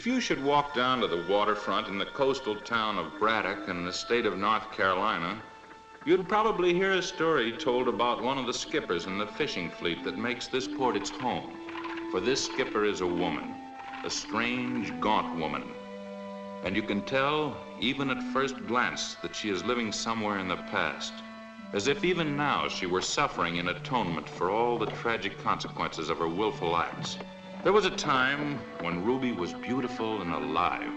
If you should walk down to the waterfront in the coastal town of Braddock in the state of North Carolina, you'd probably hear a story told about one of the skippers in the fishing fleet that makes this port its home. For this skipper is a woman, a strange, gaunt woman. And you can tell, even at first glance, that she is living somewhere in the past, as if even now she were suffering in atonement for all the tragic consequences of her willful acts. There was a time when Ruby was beautiful and alive.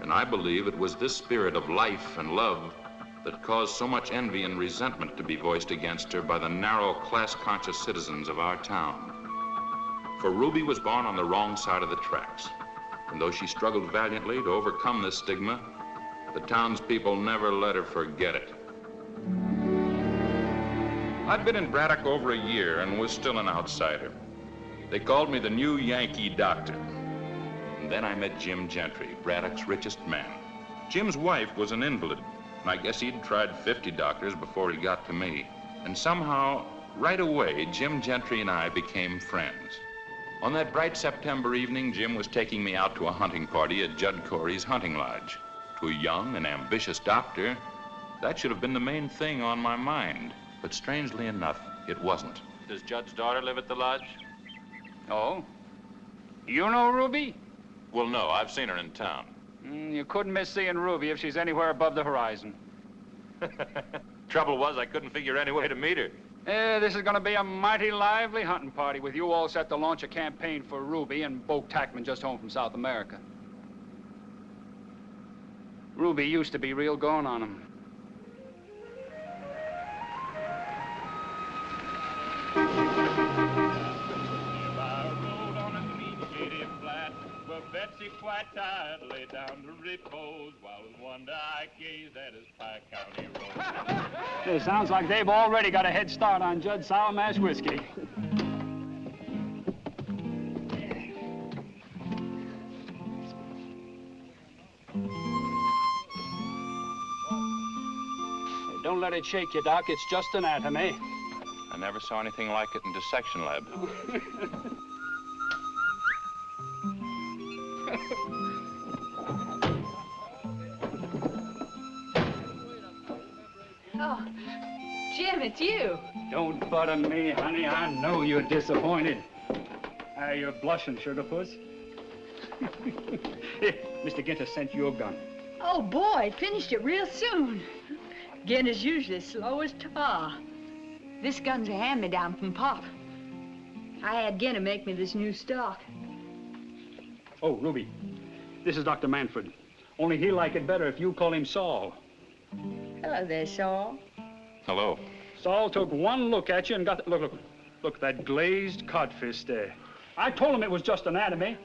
And I believe it was this spirit of life and love that caused so much envy and resentment to be voiced against her by the narrow, class-conscious citizens of our town. For Ruby was born on the wrong side of the tracks. And though she struggled valiantly to overcome this stigma, the townspeople never let her forget it. I'd been in Braddock over a year and was still an outsider. They called me the new Yankee doctor. And then I met Jim Gentry, Braddock's richest man. Jim's wife was an invalid, and I guess he'd tried 50 doctors before he got to me. And somehow, right away, Jim Gentry and I became friends. On that bright September evening, Jim was taking me out to a hunting party at Judd Corey's hunting lodge. To a young and ambitious doctor, that should have been the main thing on my mind. But strangely enough, it wasn't. Does Judd's daughter live at the lodge? Oh? You know Ruby? Well, no, I've seen her in town. You couldn't miss seeing Ruby if she's anywhere above the horizon. Trouble was, I couldn't figure any way to meet her. This is going to be a mighty lively hunting party with you all set to launch a campaign for Ruby and Bo Tackman just home from South America. Ruby used to be real going on him. Betsy quite tired lay down to repose while with one eye gazed at his Pike County road. It sounds like they've already got a head start on Judd Sour Mash whiskey. Don't let it shake you, Doc. It's just anatomy. I never saw anything like it in dissection lab. Oh, Jim, it's you. Don't butter me, honey. I know you're disappointed. You're blushing, Sugarpuss. Here, Mr. Ginter sent you a gun. Oh, boy, finished it real soon. Ginter's usually slow as tar. This gun's a hand-me-down from Pop. I had Ginter make me this new stock. Oh, Ruby, this is Dr. Manfred. Only he'll like it better if you call him Saul. Hello there, Saul. Hello. Saul took one look at you and got... Look at that glazed codfish there. I told him it was just anatomy.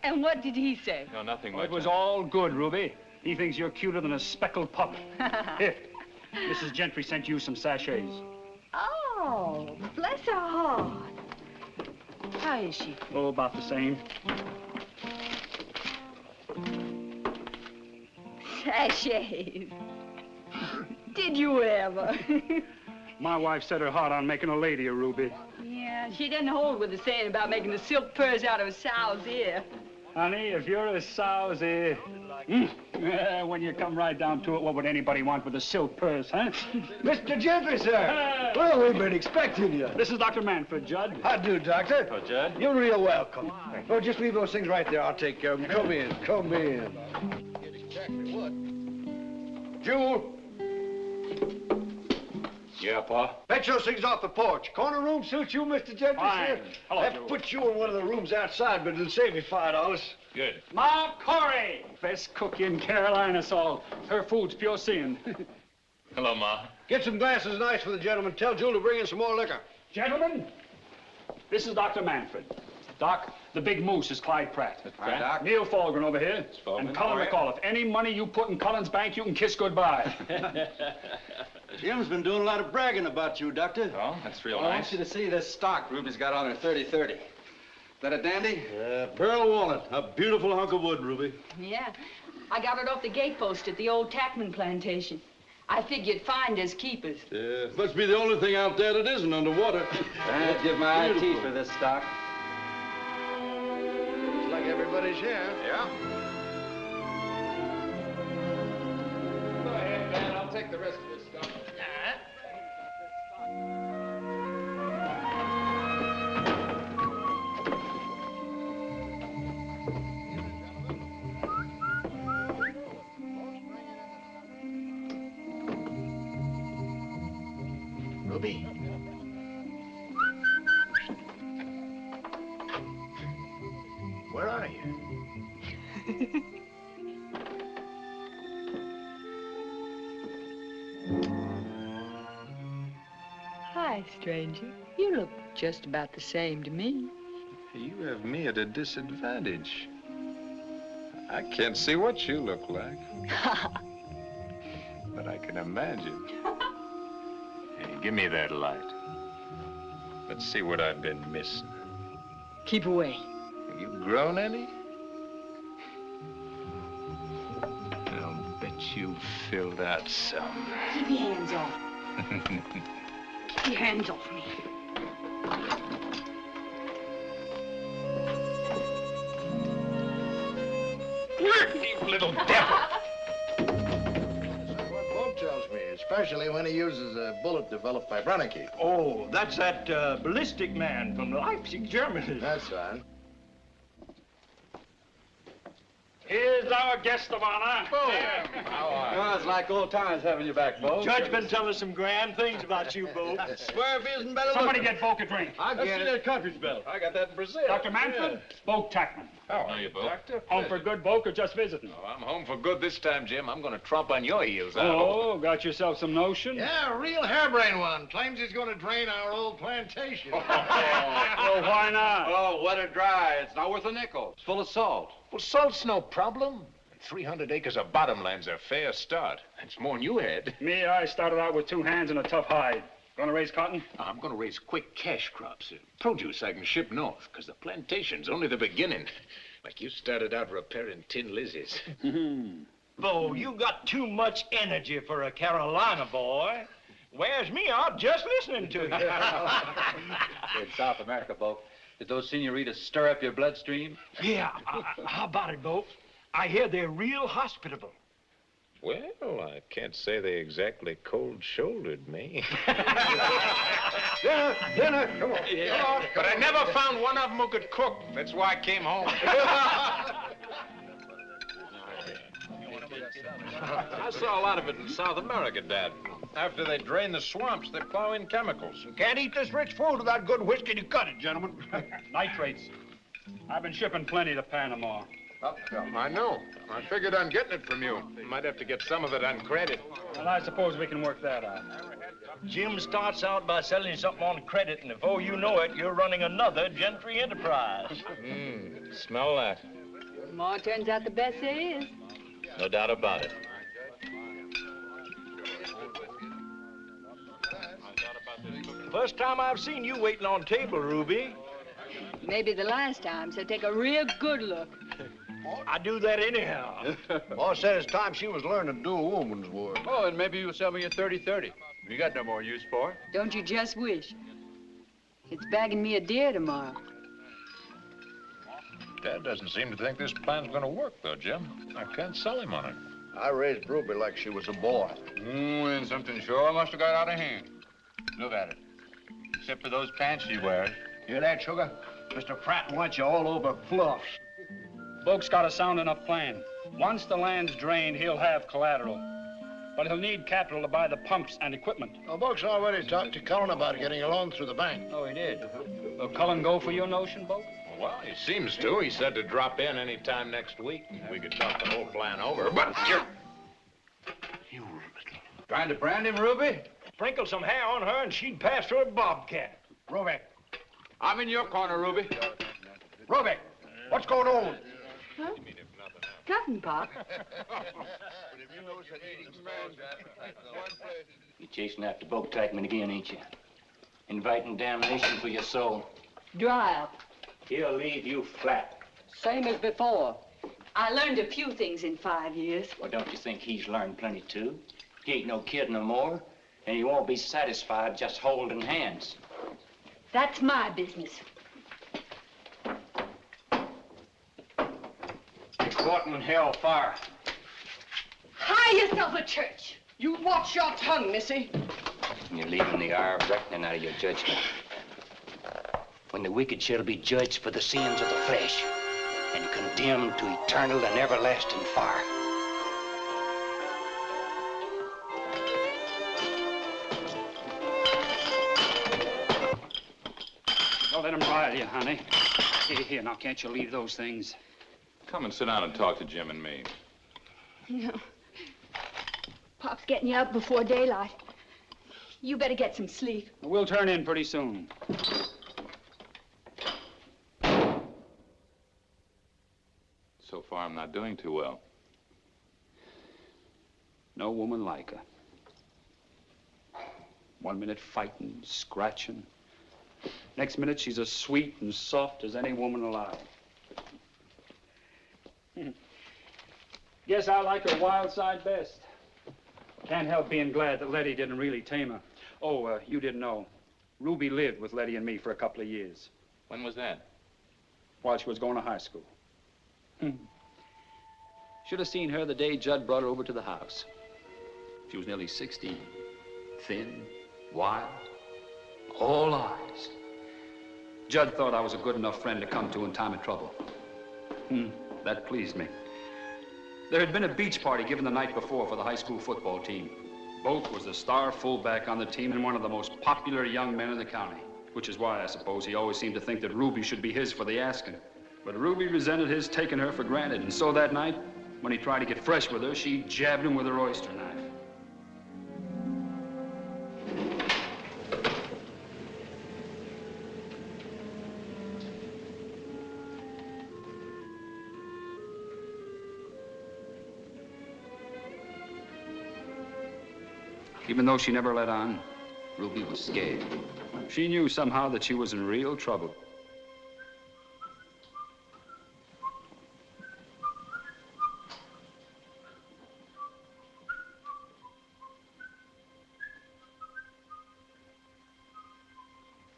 And what did he say? No, nothing much. It was all good, Ruby. He thinks you're cuter than a speckled pup. Here, Mrs. Gentry sent you some sachets. Oh, bless her heart. How is she? Oh, about the same. Sachets. Did you ever? My wife set her heart on making a lady of Ruby. Yeah, she didn't hold with the saying about making the silk purse out of a sow's ear. Honey, if you're a sow's ear, when you come right down to it, what would anybody want with a silk purse, huh? Mr. Gentry, sir. Well, we've been expecting you. This is Dr. Manfred, Judd. How do, Doctor? Oh, Judd? You're real welcome. Oh, just leave those things right there. I'll take care of them. Come in, come in. Exactly what? Jewel. Yeah, Pa? Fetch those things off the porch. Corner room suits you, Mr. Gentry, Fine. sir? Hello, I'll Jewel. put you in one of the rooms outside, but it'll save you $5. Good. Ma Corey! Best cook in Carolina, Saul. Her food's pure sin. Hello, Ma. Get some glasses of ice for the gentleman. Tell Jewel to bring in some more liquor. Gentlemen, this is Dr. Manfred. Doc, the big moose is Clyde Pratt. Hi, Doc. Neil Fulgren over here. Fulgren. And Cullen McAuliffe. Any money you put in Cullen's bank, you can kiss goodbye. Jim's been doing a lot of bragging about you, Doctor. Oh, that's real Well, I nice. want you to see this stock Ruby's got on her 30-30. Is that a dandy? Pearl walnut. A beautiful hunk of wood, Ruby. Yeah, I got it off the gatepost at the old Tackman plantation. I figured find as keepers. Must be the only thing out there that isn't underwater. I'd give my eye teeth Beautiful. for this stock. Looks like Everybody's here. Yeah? Go ahead, Dan. I'll take the rest of this stuff. Ruby. Where are you? Hi, stranger. You look just about the same to me. You have me at a disadvantage. I can't see what you look like. But I can imagine. Hey, give me that light. Let's see what I've been missing. Keep away. Have you grown any? I'll bet you filled out some. Keep your hands off. Keep your hands off me. You little devil! That's what Bob tells me, especially when he uses a bullet developed by Brennecke. Oh, that's that ballistic man from Leipzig, Germany. That's fine. Here's our guest of honor. Oh, it's like old times having you back, Bo. Judge been telling us some grand things about you, Bo. Swear if he isn't better Somebody looking. get Volk a drink. I get it. that coffee spell. I got that in Brazil. Dr. Manfred, Volk Tackman. How are you, Bo? Home for good, Volk, or just visiting? Oh, I'm home for good this time, Jim. I'm going to tromp on your heels. Oh, got yourself some notion? Yeah, a real harebrained one. Claims he's going to drain our old plantation. Well, why not? Oh, wet or dry. It's not worth a nickel. It's full of salt. Well, salt's no problem. 300 acres of bottomland's a fair start. That's more than you had. Me, I started out with 2 hands and a tough hide. Gonna raise cotton? I'm going to raise quick cash crops. Produce I can ship north, because the plantation's only the beginning. Like you started out repairing tin lizzies. Bo, you got too much energy for a Carolina boy. Wears me out just listening to you. In South America, Bo, did those senoritas stir up your bloodstream? Yeah, how about it, Bo? I hear they're real hospitable. Well, I can't say they exactly cold-shouldered me. Dinner, come on. Yeah. Come on. But I never found one of them who could cook. That's why I came home. I saw a lot of it in South America, Dad. After they drain the swamps, they plow in chemicals. You can't eat this rich food without good whiskey to cut it, gentlemen. Nitrates. I've been shipping plenty to Panama. I know. I figured on getting it from you. Might have to get some of it on credit. Well, I suppose we can work that out. Jim starts out by selling something on credit, and before you know it, you're running another Gentry enterprise. Smell that. More turns out the best there is. No doubt about it. First time I've seen you waiting on table, Ruby. Maybe the last time, so take a real good look. I do that anyhow. Boss said it's time she was learning to do a woman's work. Oh, and maybe you'll sell me a 30-30. You got no more use for it. Don't you just wish? It's bagging me a deer tomorrow. Dad doesn't seem to think this plan's going to work, though, Jim. I can't sell him on it. I raised Ruby like she was a boy. And something sure must have got out of hand. Look at it. Except for those pants she wears. Hear that, Sugar? Mr. Pratt wants you all over fluffs. Volk's got a sound enough plan. Once the land's drained, he'll have collateral. But he'll need capital to buy the pumps and equipment. Well, Buck's already talked to Cullen about getting a loan through the bank. Oh, he did? Will Cullen go for your notion, Volk? Well, he seems to. He said to drop in any time next week. We could talk the whole plan over, but... You... Trying to brand him, Ruby? Sprinkle some hair on her, and she'd pass for a bobcat. Ruby. I'm in your corner, Ruby. Ruby, what's going on? Huh? Nothing, Pop. You're chasing after Bo Tackman again, ain't you? Inviting damnation for your soul. Dry up. He'll leave you flat. Same as before. I learned a few things in 5 years. Well, don't you think he's learned plenty, too? He ain't no kid no more, and he won't be satisfied just holding hands. That's my business. What in hellfire? Hire yourself a church. You watch your tongue, missy. You're leaving the hour of reckoning out of your judgment. When the wicked shall be judged for the sins of the flesh and condemned to eternal and everlasting fire. Don't let him rile you, honey. Here, now, can't you leave those things? Come and sit down and talk to Jim and me. No. Pop's getting you up before daylight. You better get some sleep. We'll turn in pretty soon. So far, I'm not doing too well. No woman like her. 1 minute fighting, scratching. Next minute, she's as sweet and soft as any woman alive. Guess I like her wild side best. Can't help being glad that Letty didn't really tame her. Oh, you didn't know. Ruby lived with Letty and me for a couple of years. When was that? While she was going to high school. Should have seen her the day Judd brought her over to the house. She was nearly 16. Thin, wild, all eyes. Judd thought I was a good enough friend to come to in time of trouble. That pleased me. There had been a beach party given the night before for the high school football team. Bolt was the star fullback on the team and one of the most popular young men in the county, which is why, I suppose, he always seemed to think that Ruby should be his for the asking. But Ruby resented his taking her for granted, and so that night, when he tried to get fresh with her, she jabbed him with her oyster knife. Even though she never let on, Ruby was scared. She knew somehow that she was in real trouble.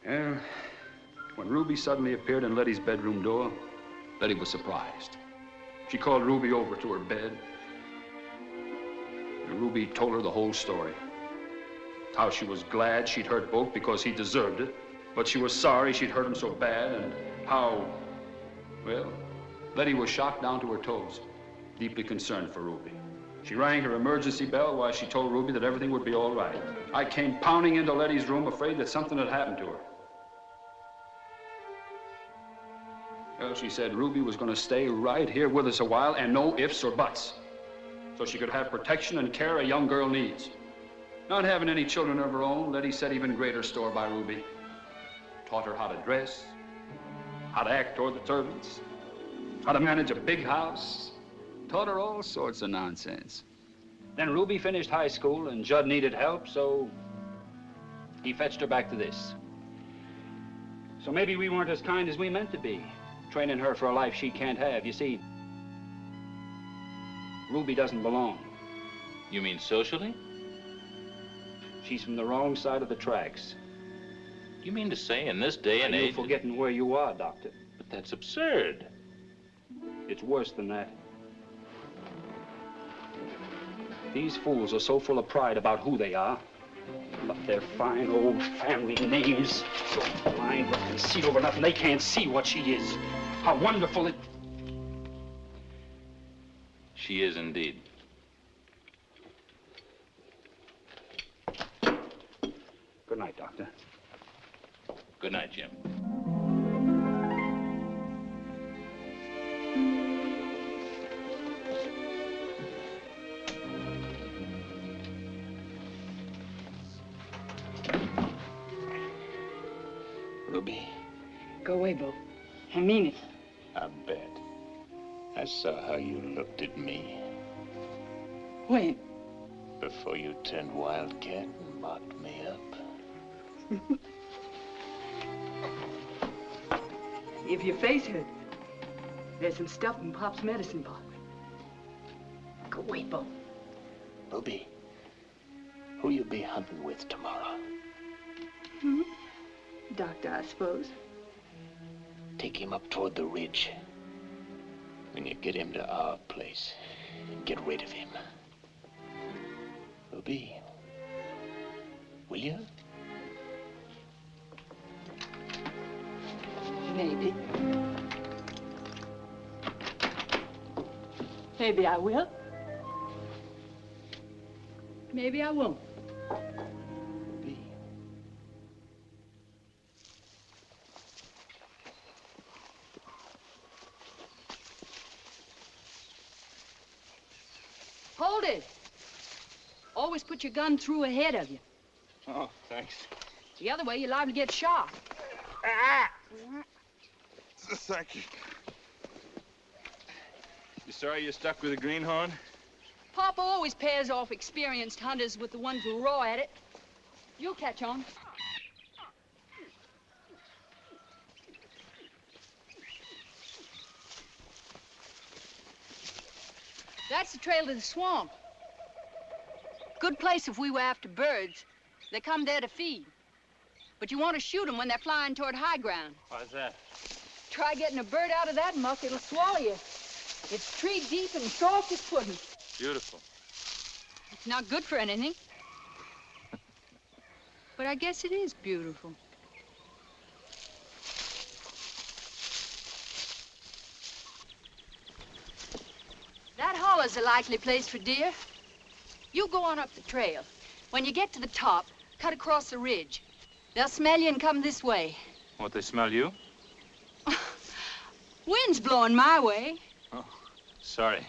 Well, when Ruby suddenly appeared in Letty's bedroom door, Letty was surprised. She called Ruby over to her bed, and Ruby told her the whole story. How she was glad she'd hurt Bolt because he deserved it, but she was sorry she'd hurt him so bad, and how, well, Letty was shocked down to her toes, deeply concerned for Ruby. She rang her emergency bell while she told Ruby that everything would be all right. I came pounding into Letty's room, afraid that something had happened to her. Well, she said Ruby was going to stay right here with us a while, and no ifs or buts, so she could have protection and care a young girl needs. Not having any children of her own, Letty set even greater store by Ruby. Taught her how to dress, how to act toward the servants, how to manage a big house. Taught her all sorts of nonsense. Then Ruby finished high school, and Judd needed help, so he fetched her back to this. So maybe we weren't as kind as we meant to be, training her for a life she can't have. You see, Ruby doesn't belong. You mean socially? She's from the wrong side of the tracks. You mean to say in this day and You're age... forgetting where you are, Doctor. But that's absurd. It's worse than that. These fools are so full of pride about who they are, about their fine old family names, so blind with conceit over nothing, they can't see what she is. How wonderful it... She is indeed. Good night, Doctor. Good night, Jim. Ruby, Go away, Bo. I mean it. I bet. I saw how you looked at me When? before you turned wildcat and mocked me up. If your face hurt, there's some stuff in Pop's medicine box. Go away, Bo. Ruby, who you be hunting with tomorrow? Doctor, I suppose. Take him up toward the ridge. when you get him to our place and get rid of him. Ruby, will you? Maybe. Maybe I will. Maybe I won't. Ruby. Hold it. Always put your gun through ahead of you. Oh, thanks. The other way, you're liable to get shot. Thank you. You sorry you're stuck with a greenhorn? Papa always pairs off experienced hunters with the ones who are raw at it. You'll catch on. That's the trail to the swamp. Good place if we were after birds. They come there to feed. But you want to shoot them when they're flying toward high ground. Why's that? Try getting a bird out of that muck, it'll swallow you. It's tree deep and soft as pudding. Beautiful. It's not good for anything. But I guess it is beautiful. That hollow's a likely place for deer. You go on up the trail. When you get to the top, cut across the ridge. They'll smell you and come this way. Won't they smell you? Wind's blowing my way. Oh, sorry.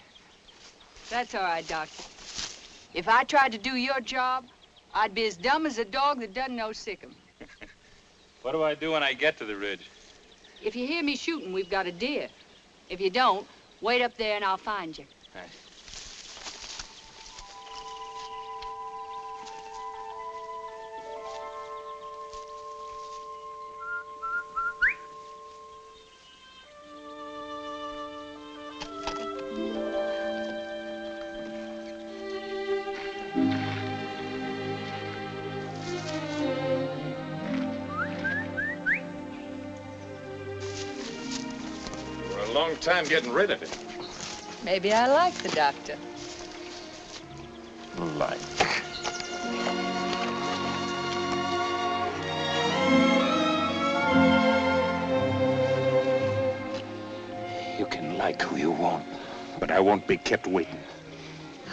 That's all right, Doctor. If I tried to do your job, I'd be as dumb as a dog that doesn't know sick 'em. What do I do when I get to the ridge? If you hear me shooting, we've got a deer. If you don't, wait up there and I'll find you. Thanks. Long time getting rid of it. Maybe I like the doctor. Like. You can like who you want, but I won't be kept waiting.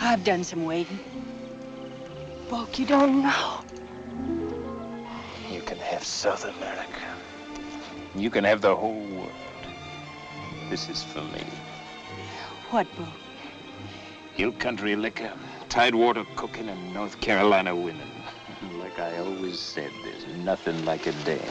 I've done some waiting. Bulk, you don't know. You can have South America. You can have the whole world. This is for me. What, Bulk? Hill country liquor, tidewater cooking, and North Carolina women. Like I always said, there's nothing like a dame.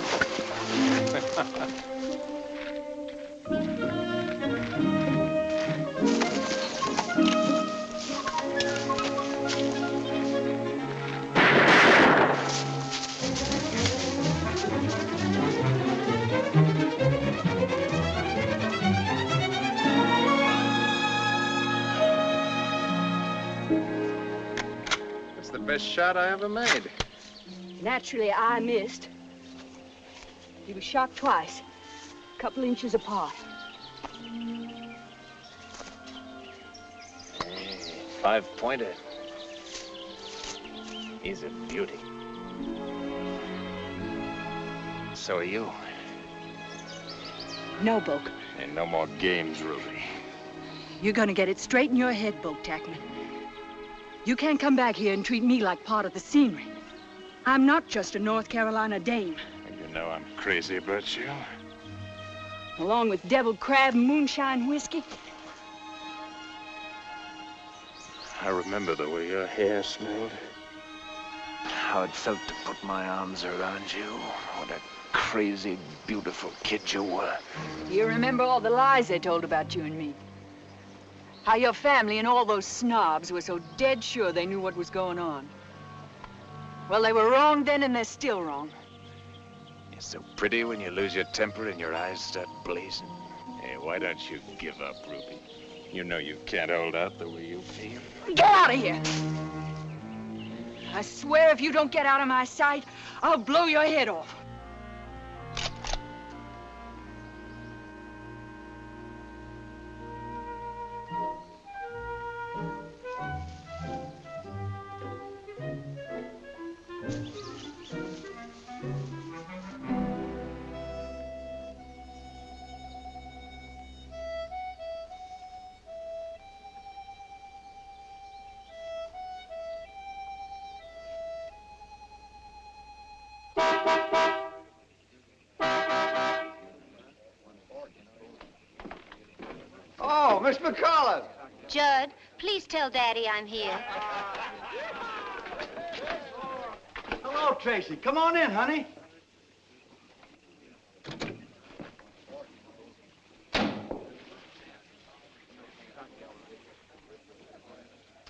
Best shot I ever made. Naturally, I missed. He was shot twice, a couple inches apart. Hey, 5-pointer. He's a beauty. So are you. No, Bulk. And no more games, Ruby. You're gonna get it straight in your head, Bulk Tackman. You can't come back here and treat me like part of the scenery. I'm not just a North Carolina dame. You know I'm crazy about you. Along with deviled crab and moonshine whiskey. I remember the way your hair smelled. How it felt to put my arms around you. What a crazy, beautiful kid you were. You remember all the lies they told about you and me? How your family and all those snobs were so dead sure they knew what was going on. Well, they were wrong then, and they're still wrong. You're so pretty when you lose your temper and your eyes start blazing. Hey, why don't you give up, Ruby? You know you can't hold out the way you feel. Get out of here! I swear if you don't get out of my sight, I'll blow your head off. Miss McCullough. Judd, please tell Daddy I'm here. Hello, Tracy. Come on in, honey.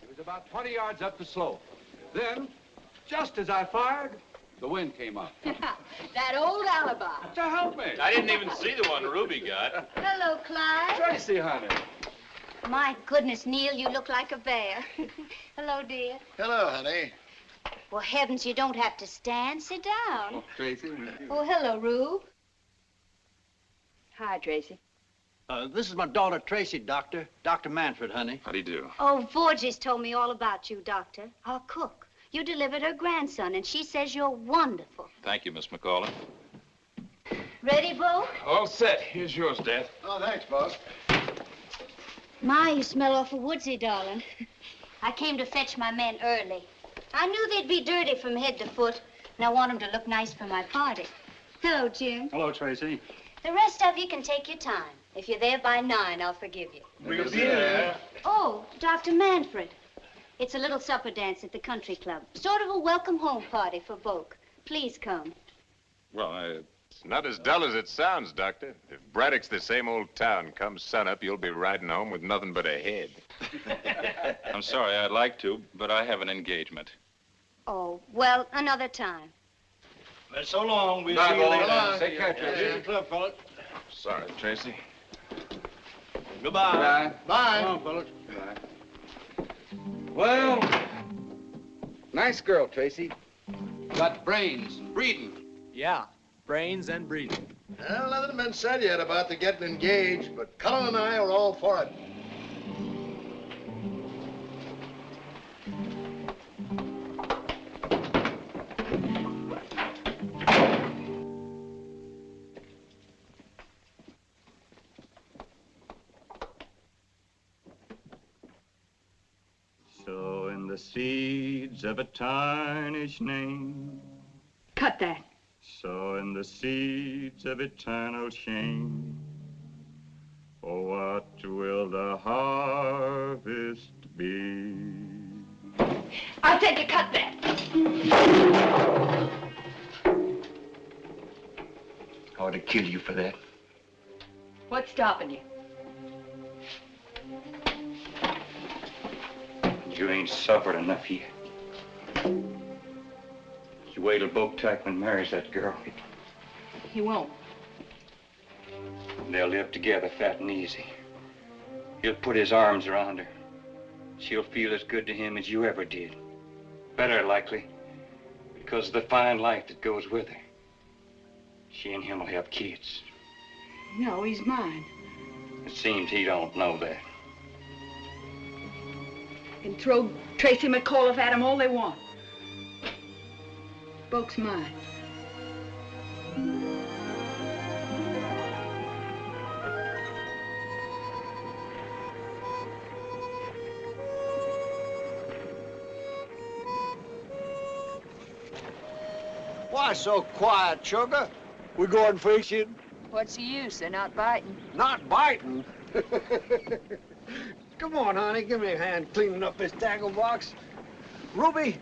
It was about 20 yards up the slope. Then, just as I fired, the wind came up. That old alibi. To help me. I didn't even see the one Ruby got. Hello, Clyde. Tracy, honey. My goodness, Neil, you look like a bear. Hello, dear. Hello, honey. Well, heavens, you don't have to stand. Sit down. Oh, Tracy. Oh, hello, Rube. Hi, Tracy. This is my daughter, Tracy, Doctor. Dr. Manfred, honey. How do you do? Oh, Vorges told me all about you, Doctor. Our cook. You delivered her grandson, and she says you're wonderful. Thank you, Miss McCullough. Ready, Bo? All set. Here's yours, Dad. Oh, thanks, boss. My, you smell awful woodsy, darling. I came to fetch my men early. I knew they'd be dirty from head to foot, and I want them to look nice for my party. Hello, Jim. Hello, Tracy. The rest of you can take your time. If you're there by 9, I'll forgive you. We'll be there. Oh, Dr. Manfred. It's a little supper dance at the country club. Sort of a welcome home party for Boke. Please come. Well, it's not as dull as it sounds, Doctor. If Braddock's the same old town, come sunup, you'll be riding home with nothing but a head. I'm sorry, I'd like to, but I have an engagement. Oh, well, another time. Well, so long. We'll Bye, see you Bo. later. Take care, Tracy. Here's the club, fellas. Sorry, Tracy. Goodbye. Bye. Come on, fellas. Well, nice girl, Tracy. Got brains, breeding. Yeah, brains and breeding. Well, nothing been said yet about the getting engaged, but Cullen and I are all for it. Sowing the seeds of a tarnished name. Cut that. Sowing the seeds of eternal shame. Oh, what will the harvest be? I take you, cut that. I ought to kill you for that. What's stopping you? You ain't suffered enough yet. You wait till Boke Tackman marries that girl. He won't. They'll live together fat and easy. He'll put his arms around her. She'll feel as good to him as you ever did. Better, likely, because of the fine life that goes with her. She and him will have kids. No, he's mine. It seems he don't know that. Can throw Tracy McAuliffe at him all they want. Boke's mine. Why so quiet, sugar? We going fishing? What's the use? They're not biting. Not biting? Come on, honey, give me a hand cleaning up this tackle box. Ruby,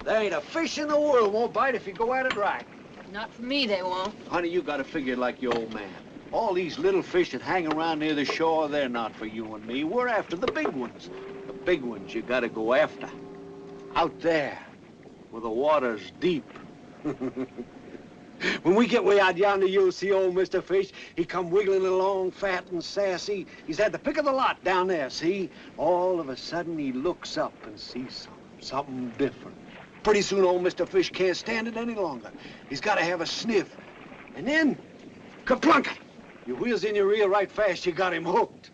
there ain't a fish in the world won't bite if you go at it right. Not for me, they won't. Honey, you gotta figure like your old man. All these little fish that hang around near the shore, they're not for you and me. We're after the big ones. The big ones you gotta go after. Out there, where the water's deep. When we get way out yonder, you'll see old Mr. Fish. He come wiggling along, fat and sassy. He's had the pick of the lot down there, see? All of a sudden, he looks up and sees something different. Pretty soon, old Mr. Fish can't stand it any longer. He's got to have a sniff. And then, kaplunk! Your wheels in your reel right fast, you got him hooked.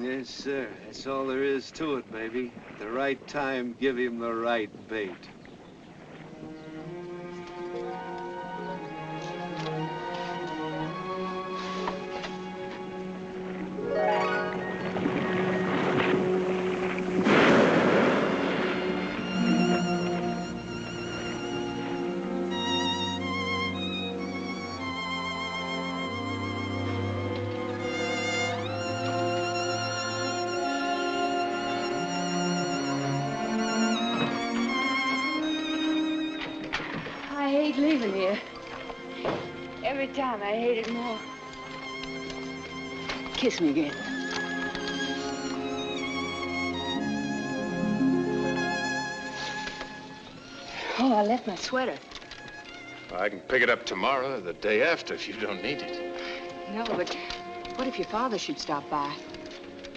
Yes, sir. That's all there is to it, baby. At the right time, give him the right bait. leaving here. Every time I hate it more. Kiss me again. Oh, I left my sweater. I can pick it up tomorrow or the day after if you don't need it. No, but what if your father should stop by?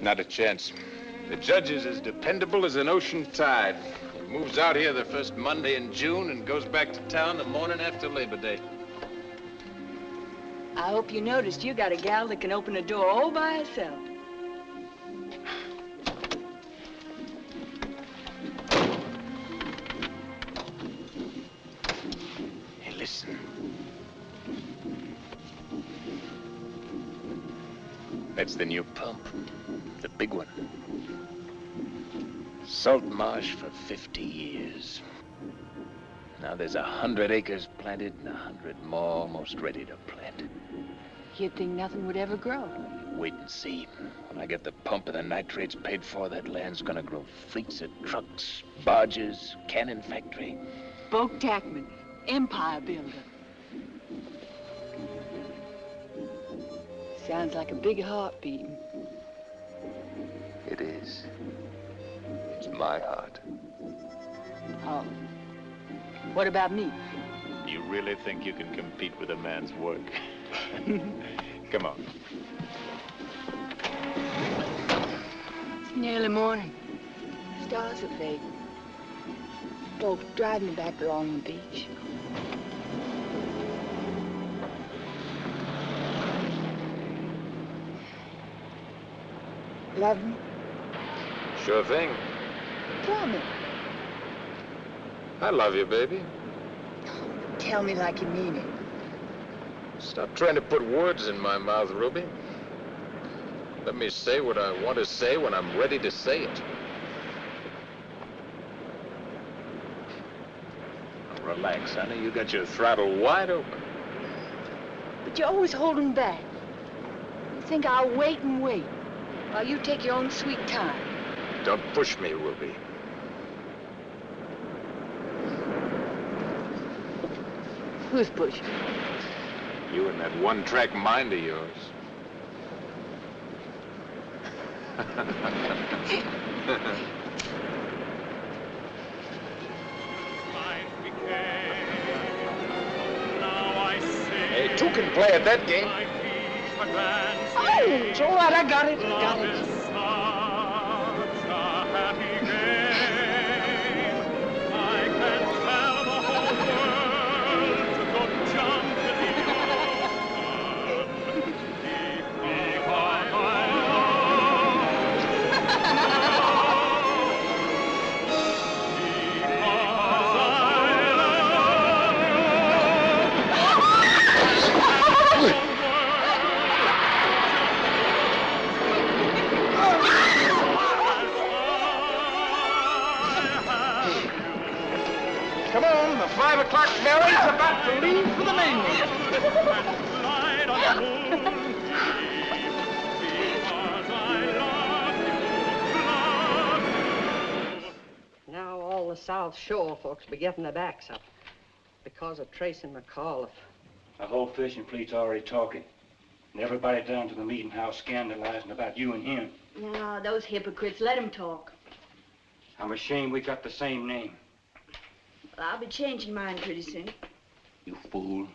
Not a chance. The judge is as dependable as an ocean tide. He moves out here the first Monday in June and goes back to town the morning after Labor Day. I hope you noticed you got a gal that can open a door all by herself. Hey, listen. That's the new pump. The big one. Salt marsh for 50 years. Now there's 100 acres planted and 100 more almost ready to plant. You'd think nothing would ever grow. Wait and see. When I get the pump and the nitrates paid for, that land's gonna grow fleets of trucks, barges, cannon factory. Boat tackman, empire builder. Sounds like a big heart beating. It is. It's my heart. Oh. What about me? You really think you can compete with a man's work? Come on. It's nearly morning. Stars are fading. Boat driving back along the beach. Love me? Sure thing. Promise. I love you, baby. Tell me like you mean it. Stop trying to put words in my mouth, Ruby. Let me say what I want to say when I'm ready to say it. Relax, honey. You got your throttle wide open. But you're always holding back. You think I'll wait and wait while you take your own sweet time. Don't push me, Ruby. Who's pushing? You and that one-track mind of yours. Hey, two can play at that game. Oh, it's all right. I got it. Got it. Come on, the 5 o'clock ferry's about to leave for the mainland. Now all the South Shore folks be getting their backs up because of Trace and McAuliffe. The whole fishing fleet's already talking. And everybody down to the meeting house scandalizing about you and him. No, those hypocrites, let them talk. I'm ashamed we got the same name. Well, I'll be changing mine pretty soon. You fool.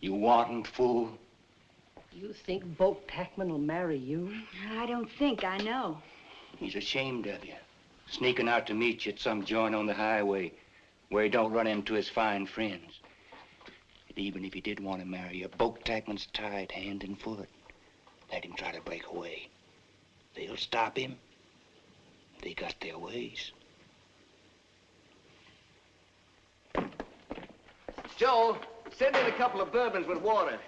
You wanton fool. You think Boat Tackman will marry you? I don't think, I know. He's ashamed of you. Sneaking out to meet you at some joint on the highway where he don't run into his fine friends. And even if he did want to marry you, Boat Tackman's tied hand and foot. Let him try to break away. They'll stop him. They got their ways. Joe, send in a couple of bourbons with water.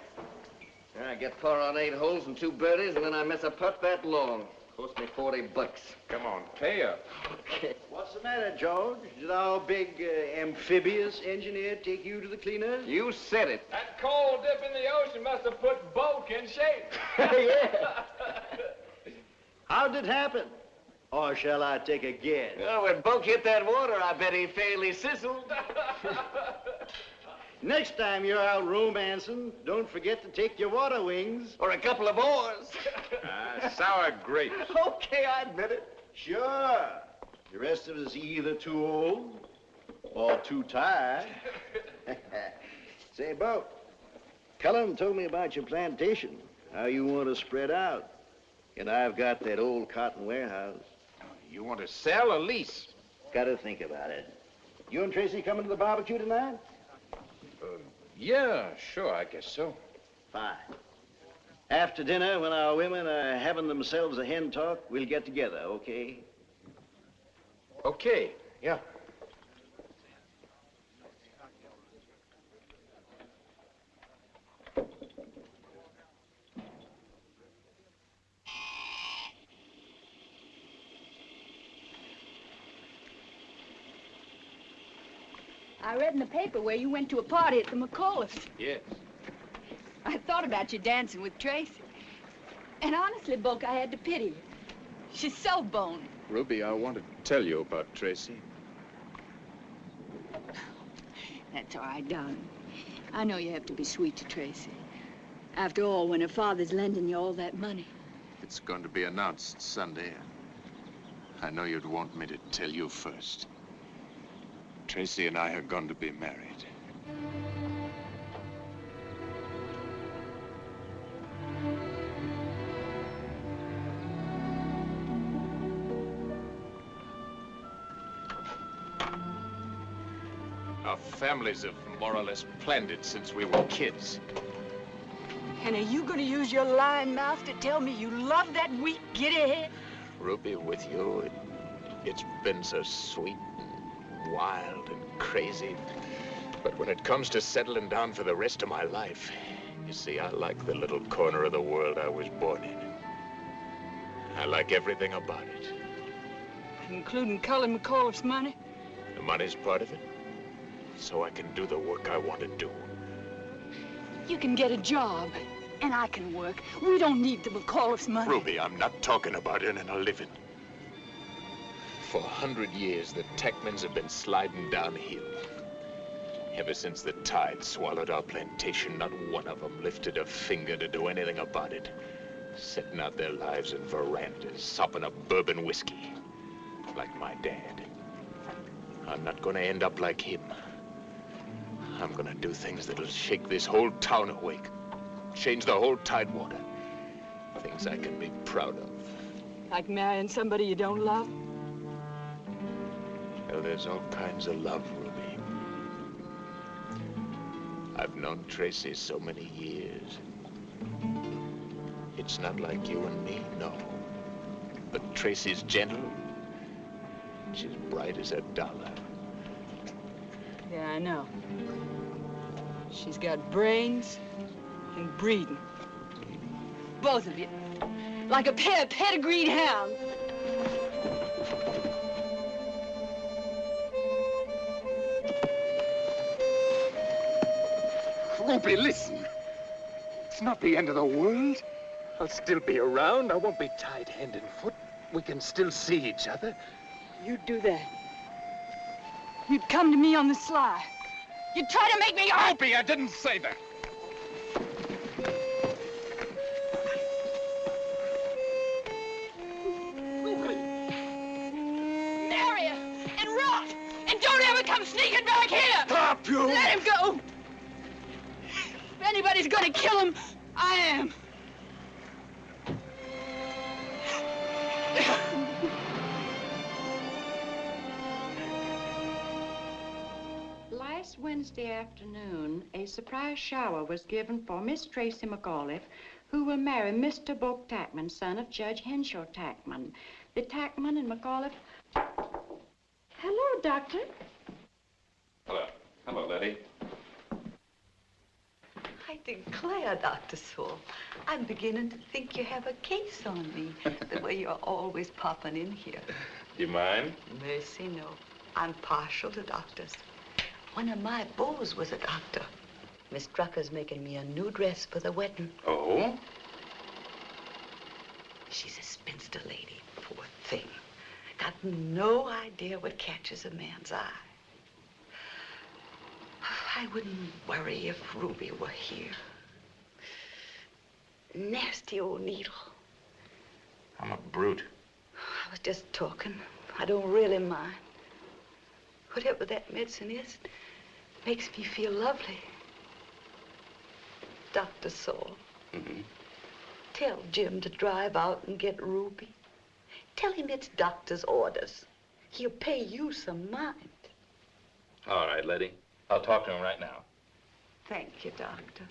I get 4 on 8 holes and 2 birdies, and then I miss a putt that long. Cost me $40. Come on, pay up. Okay. What's the matter, George? Did our big amphibious engineer take you to the cleaners? You said it. That cold dip in the ocean must have put Boke in shape. Yeah. How did it happen? Or shall I take a guess? Well, when Boke hit that water, I bet he fairly sizzled. Next time you're out romancing, don't forget to take your water wings. Or a couple of oars. Sour grapes. Okay, I admit it. Sure. The rest of us either too old or too tired. Say, Bo, Cullen told me about your plantation, how you want to spread out. And I've got that old cotton warehouse. You want to sell or lease? Gotta think about it. You and Tracy coming to the barbecue tonight? Yeah, sure, I guess so. Fine. After dinner, when our women are having themselves a hen talk, we'll get together, okay? Okay, yeah. I read in the paper where you went to a party at the McAuliffe's. Yes. I thought about you dancing with Tracy. And honestly, Book, I had to pity you. She's so boned. Ruby, I want to tell you about Tracy. That's all right, darling. I know you have to be sweet to Tracy. After all, when her father's lending you all that money. It's going to be announced Sunday. I know you'd want me to tell you first. Tracy and I are going to be married. Our families have more or less planned it since we were kids. And are you going to use your lying mouth to tell me you love that weak giddy-head? Ruby, with you, it's been so sweet and wild and crazy. But when it comes to settling down for the rest of my life, you see, I like the little corner of the world I was born in. I like everything about it. Including Cullen McAuliffe's money? The money's part of it, so I can do the work I want to do. You can get a job, and I can work. We don't need the McAuliffe's money. Ruby, I'm not talking about earning a living. For 100 years, the Techmans have been sliding downhill. Ever since the tide swallowed our plantation, not one of them lifted a finger to do anything about it. Setting out their lives in verandas, sopping up bourbon whiskey, like my dad. I'm not gonna end up like him. I'm gonna do things that'll shake this whole town awake, change the whole tidewater. Things I can be proud of. Like marrying somebody you don't love? Well, there's all kinds of love, Ruby. I've known Tracy so many years. It's not like you and me, no. But Tracy's gentle. She's bright as a dollar. Yeah, I know. She's got brains and breeding. Both of you. Like a pair of pedigreed hounds. Ruby, listen. It's not the end of the world. I'll still be around. I won't be tied hand and foot. We can still see each other. You'd do that. You'd come to me on the sly. You'd try to make me... Ruby, I didn't say that. Marry her and rot. And don't ever come sneaking back here. Stop, you! Let him go. If anybody's gonna kill him, I am. Last Wednesday afternoon, a surprise shower was given for Miss Tracy McAuliffe, who will marry Mr. Book Tackman, son of Judge Henshaw Tackman. The Tackman and McAuliffe... Hello, Doctor. Hello. Hello, Letty. I declare, Dr. Sewell, I'm beginning to think you have a case on me, the way you're always popping in here. You mind? Mercy, no. I'm partial to doctors. One of my beaux was a doctor. Miss Drucker's making me a new dress for the wedding. Oh? She's a spinster lady, poor thing. Got no idea what catches a man's eye. I wouldn't worry if Ruby were here. Nasty old needle. I'm a brute. I was just talking. I don't really mind. Whatever that medicine is, makes me feel lovely. Dr. Saul. Mm-hmm. Tell Jim to drive out and get Ruby. Tell him it's doctor's orders. He'll pay you some mind. All right, Letty. I'll talk to him right now. Thank you, Doctor.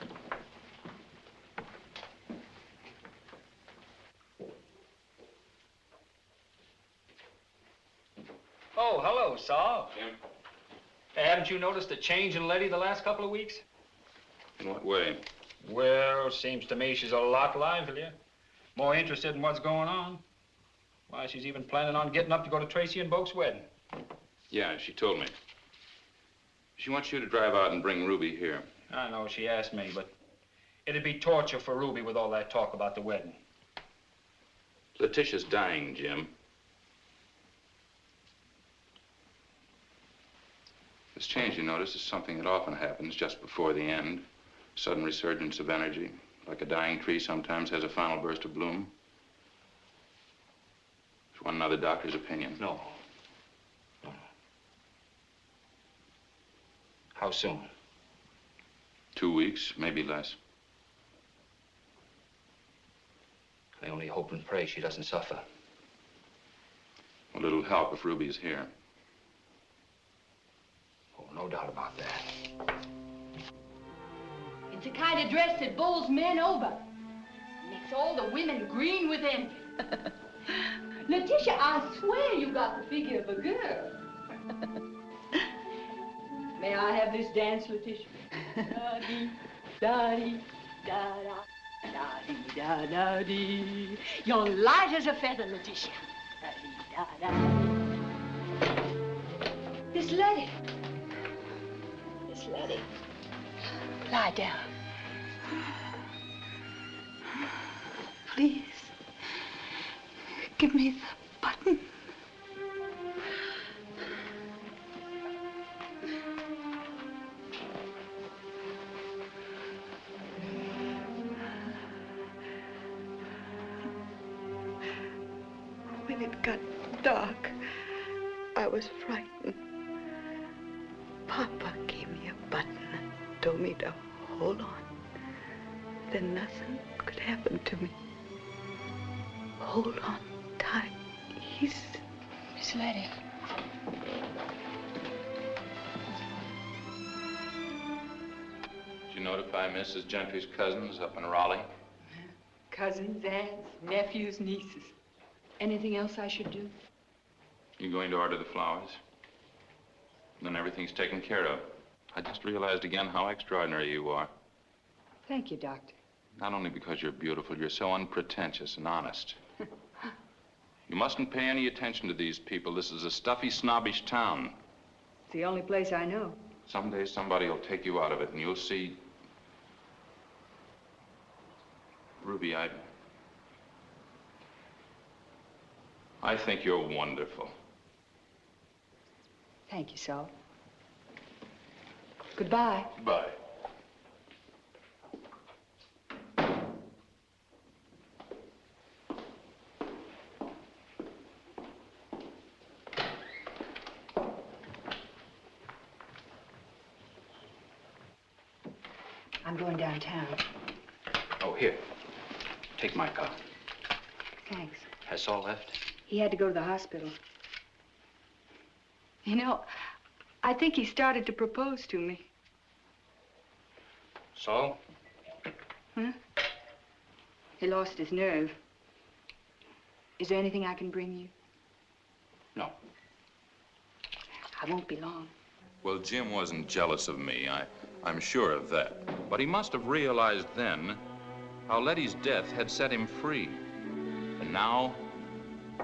Oh, hello, Saul. Jim? Haven't you noticed a change in Letty the last couple of weeks? In what way? Well, seems to me she's a lot livelier. More interested in what's going on. Why, she's even planning on getting up to go to Tracy and Boke's wedding. Yeah, she told me. She wants you to drive out and bring Ruby here. I know, she asked me, but it'd be torture for Ruby with all that talk about the wedding. Letitia's dying, Jim. This change, you notice, is something that often happens just before the end. Sudden resurgence of energy, like a dying tree sometimes has a final burst of bloom. Just want another doctor's opinion. No. How soon? 2 weeks, maybe less. I only hope and pray she doesn't suffer. Well, it'll help if Ruby is here. Oh, no doubt about that. It's the kind of dress that bowls men over. Makes all the women green with envy. Letitia, I swear you got the figure of a girl. May I have this dance, Letitia? Da-dee, da-dee, da-da, da-dee, da-da-dee. You're light as a feather, Letitia. Da-dee, da-da. Miss Letty. Miss Letty. Lie down. Please, give me the button. When it got dark, I was frightened. Papa gave me a button and told me to hold on. Then nothing could happen to me. Hold on tight. He's... Miss Letty. Did you notify Mrs. Gentry's cousins up in Raleigh? Cousins, aunts, nephews, nieces. Anything else I should do? You going to order the flowers? Then everything's taken care of. I just realized again how extraordinary you are. Thank you, Doctor. Not only because you're beautiful, you're so unpretentious and honest. You mustn't pay any attention to these people. This is a stuffy, snobbish town. It's the only place I know. Someday somebody will take you out of it and you'll see... Ruby, I think you're wonderful. Thank you, Saul. Goodbye. Bye. I'm going downtown. Oh, here. Take my car. Thanks. Has Saul left? He had to go to the hospital. You know, I think he started to propose to me. Saul? Huh? He lost his nerve. Is there anything I can bring you? No. I won't be long. Well, Jim wasn't jealous of me. I'm sure of that. But he must have realized then how Letty's death had set him free. And now,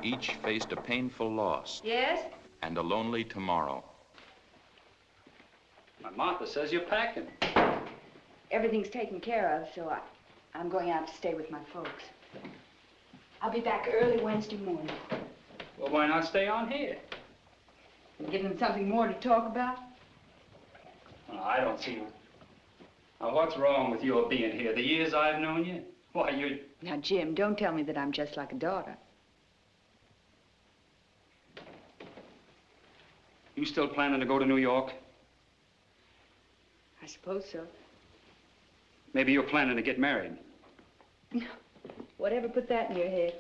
each faced a painful loss. Yes? And a lonely tomorrow. My Martha says you're packing. Everything's taken care of, so I'm going out to stay with my folks. I'll be back early Wednesday morning. Well, why not stay on here? Give them something more to talk about? I don't see you. Now, what's wrong with your being here? The years I've known you? Why, you're... Now, Jim, don't tell me that I'm just like a daughter. You still planning to go to New York? I suppose so. Maybe you're planning to get married. Whatever put that in your head?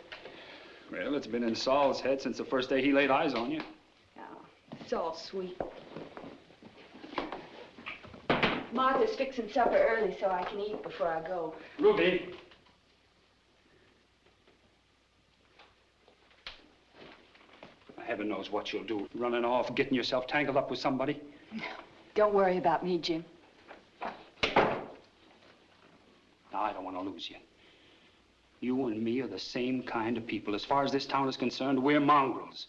Well, it's been in Saul's head since the first day he laid eyes on you. Oh, it's all sweet. Martha's fixing supper early so I can eat before I go. Ruby! Heaven knows what you'll do, running off, getting yourself tangled up with somebody. Don't worry about me, Jim. Now, I don't want to lose you. You and me are the same kind of people. As far as this town is concerned, we're mongrels.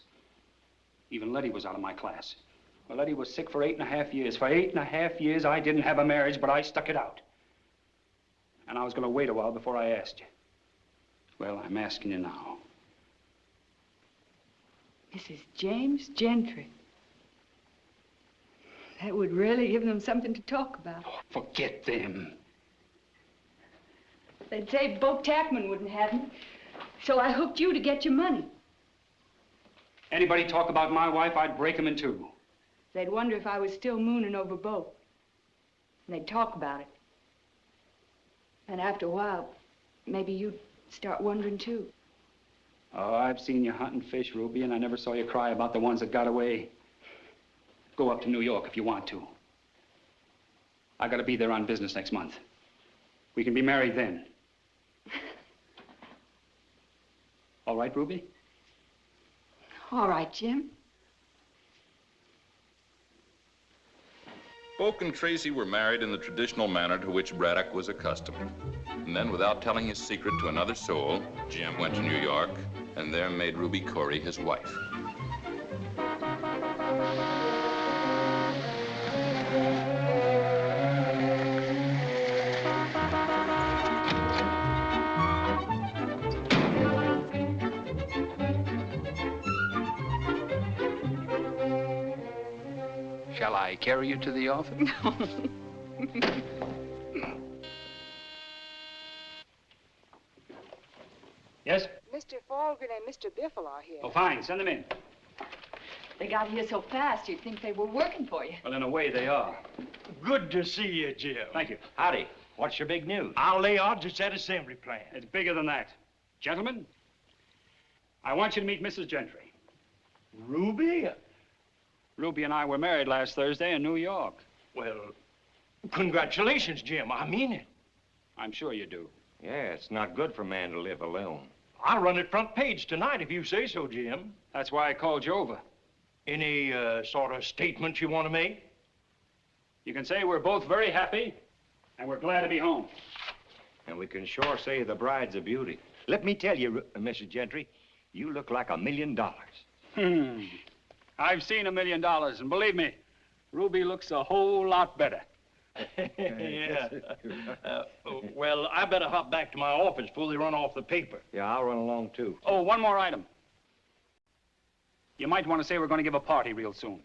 Even Letty was out of my class. Well, Letty was sick for 8.5 years. For 8.5 years, I didn't have a marriage, but I stuck it out. And I was going to wait a while before I asked you. Well, I'm asking you now. Mrs. James Gentry. That would really give them something to talk about. Oh, forget them. They'd say Bo Tackman wouldn't have me, so I hooked you to get your money. Anybody talk about my wife, I'd break them in two. They'd wonder if I was still mooning over Bo. And they'd talk about it. And after a while, maybe you'd start wondering too. Oh, I've seen you hunting fish, Ruby, and I never saw you cry about the ones that got away. Go up to New York if you want to. I gotta be there on business next month. We can be married then. All right, Ruby? All right, Jim. Boke and Tracy were married in the traditional manner to which Braddock was accustomed. And then, without telling his secret to another soul, Jim went to New York and there made Ruby Corey his wife. Shall I carry you to the office? Yes? Mr. Falgren and Mr. Biffle are here. Oh, fine. Send them in. They got here so fast, you'd think they were working for you. Well, in a way, they are. Good to see you, Jim. Thank you. Howdy. What's your big news? I'll lay odds it's that assembly plant. It's bigger than that. Gentlemen, I want you to meet Mrs. Gentry. Ruby? Ruby and I were married last Thursday in New York. Well, congratulations, Jim. I mean it. I'm sure you do. Yeah, it's not good for a man to live alone. I'll run it front page tonight if you say so, Jim. That's why I called you over. Any sort of statements you want to make? You can say we're both very happy and we're glad to be home. And we can sure say the bride's a beauty. Let me tell you, Mrs. Gentry, you look like $1 million. I've seen $1 million, and believe me, Ruby looks a whole lot better. Yeah. Well, I better hop back to my office before they run off the paper. Yeah, I'll run along, too. Oh, one more item. You might want to say we're going to give a party real soon.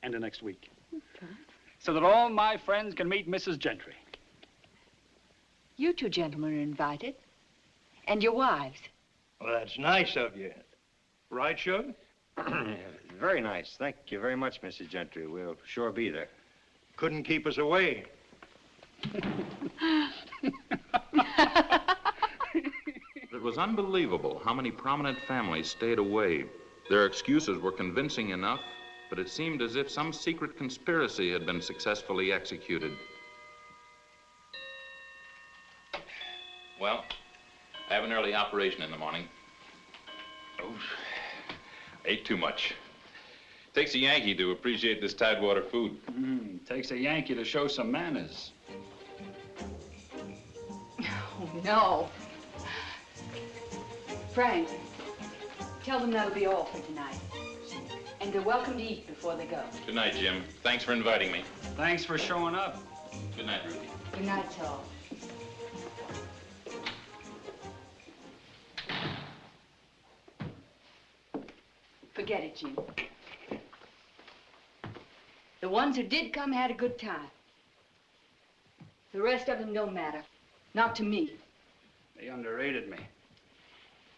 End of next week. Okay. So that all my friends can meet Mrs. Gentry. You two gentlemen are invited. And your wives. Well, that's nice of you. Right, Shug? Very nice. Thank you very much, Mrs. Gentry. We'll sure be there. Couldn't keep us away. It was unbelievable how many prominent families stayed away. Their excuses were convincing enough, but it seemed as if some secret conspiracy had been successfully executed. Well, I have an early operation in the morning. Oh, ate too much. Takes a Yankee to appreciate this Tidewater food. Takes a Yankee to show some manners. Oh, no. Frank, tell them that'll be all for tonight. And they're welcome to eat before they go. Good night, Jim. Thanks for inviting me. Thanks for showing up. Good night, Ruby. Good night, Saul. Forget it, Jim. The ones who did come had a good time. The rest of them don't matter. Not to me. They underrated me.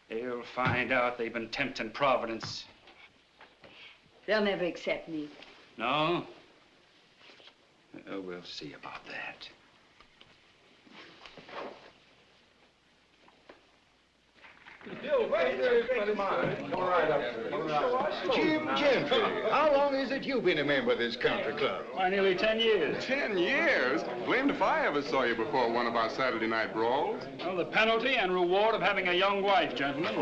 They'll find out they've been tempting Providence. They'll never accept me. No? We'll see about that. Jim Gentry, how long is it you've been a member of this country club? Why, nearly 10 years. 10 years? Blamed if I ever saw you before one of our Saturday night brawls. Well, the penalty and reward of having a young wife, gentlemen.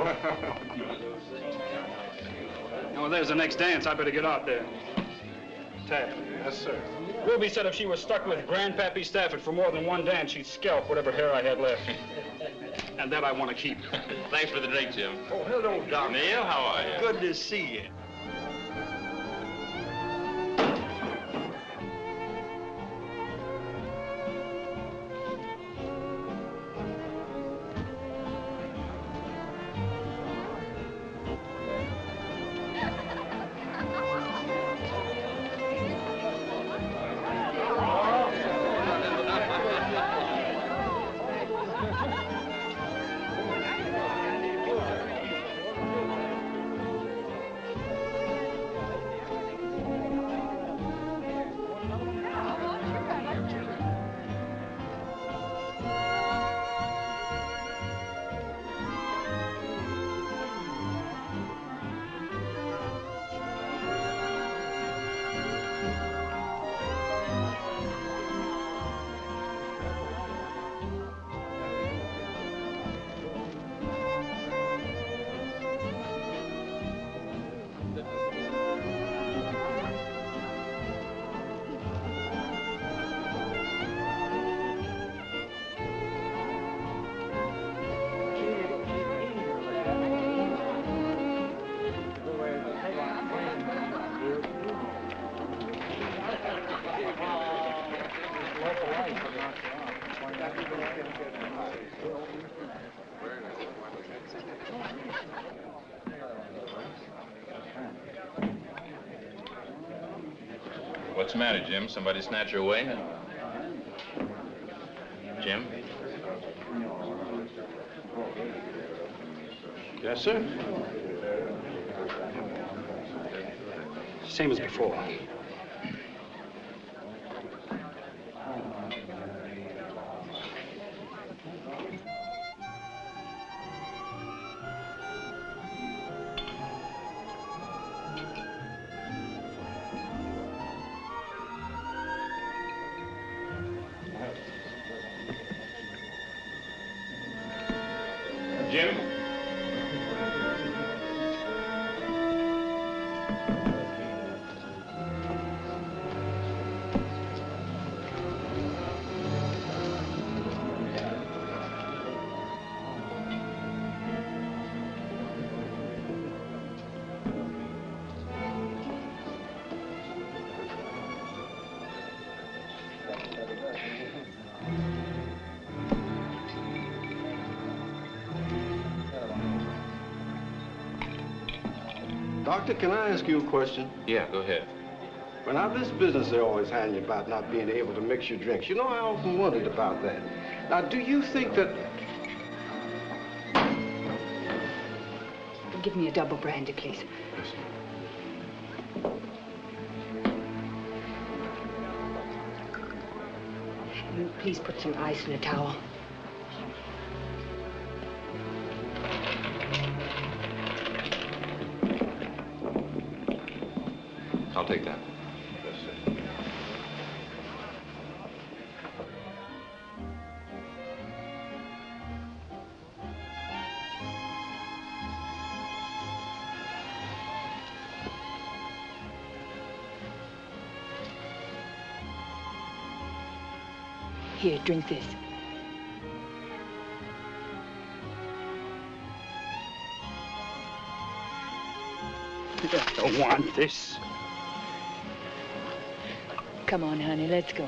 Oh, there's the next dance. I better get out there. Tap. Yes, sir. Ruby said if she was stuck with Grandpappy Stafford for more than one dance, she'd scalp whatever hair I had left. And that I want to keep. Thanks for the drink, Jim. Oh, hello, Doc. Neil, how are you? Good to see you. What's the matter, Jim? Somebody snatch her away? Jim? Yes, sir. Same as before. Jim? Doctor, can I ask you a question? Yeah, go ahead. Well, now, this business they always hand you about not being able to mix your drinks, you know, I often wondered about that. Now, do you think that... Give me a double brandy, please. And please put some ice in a towel. I'll take that. Here, drink this. I don't want this. Come on, honey, let's go.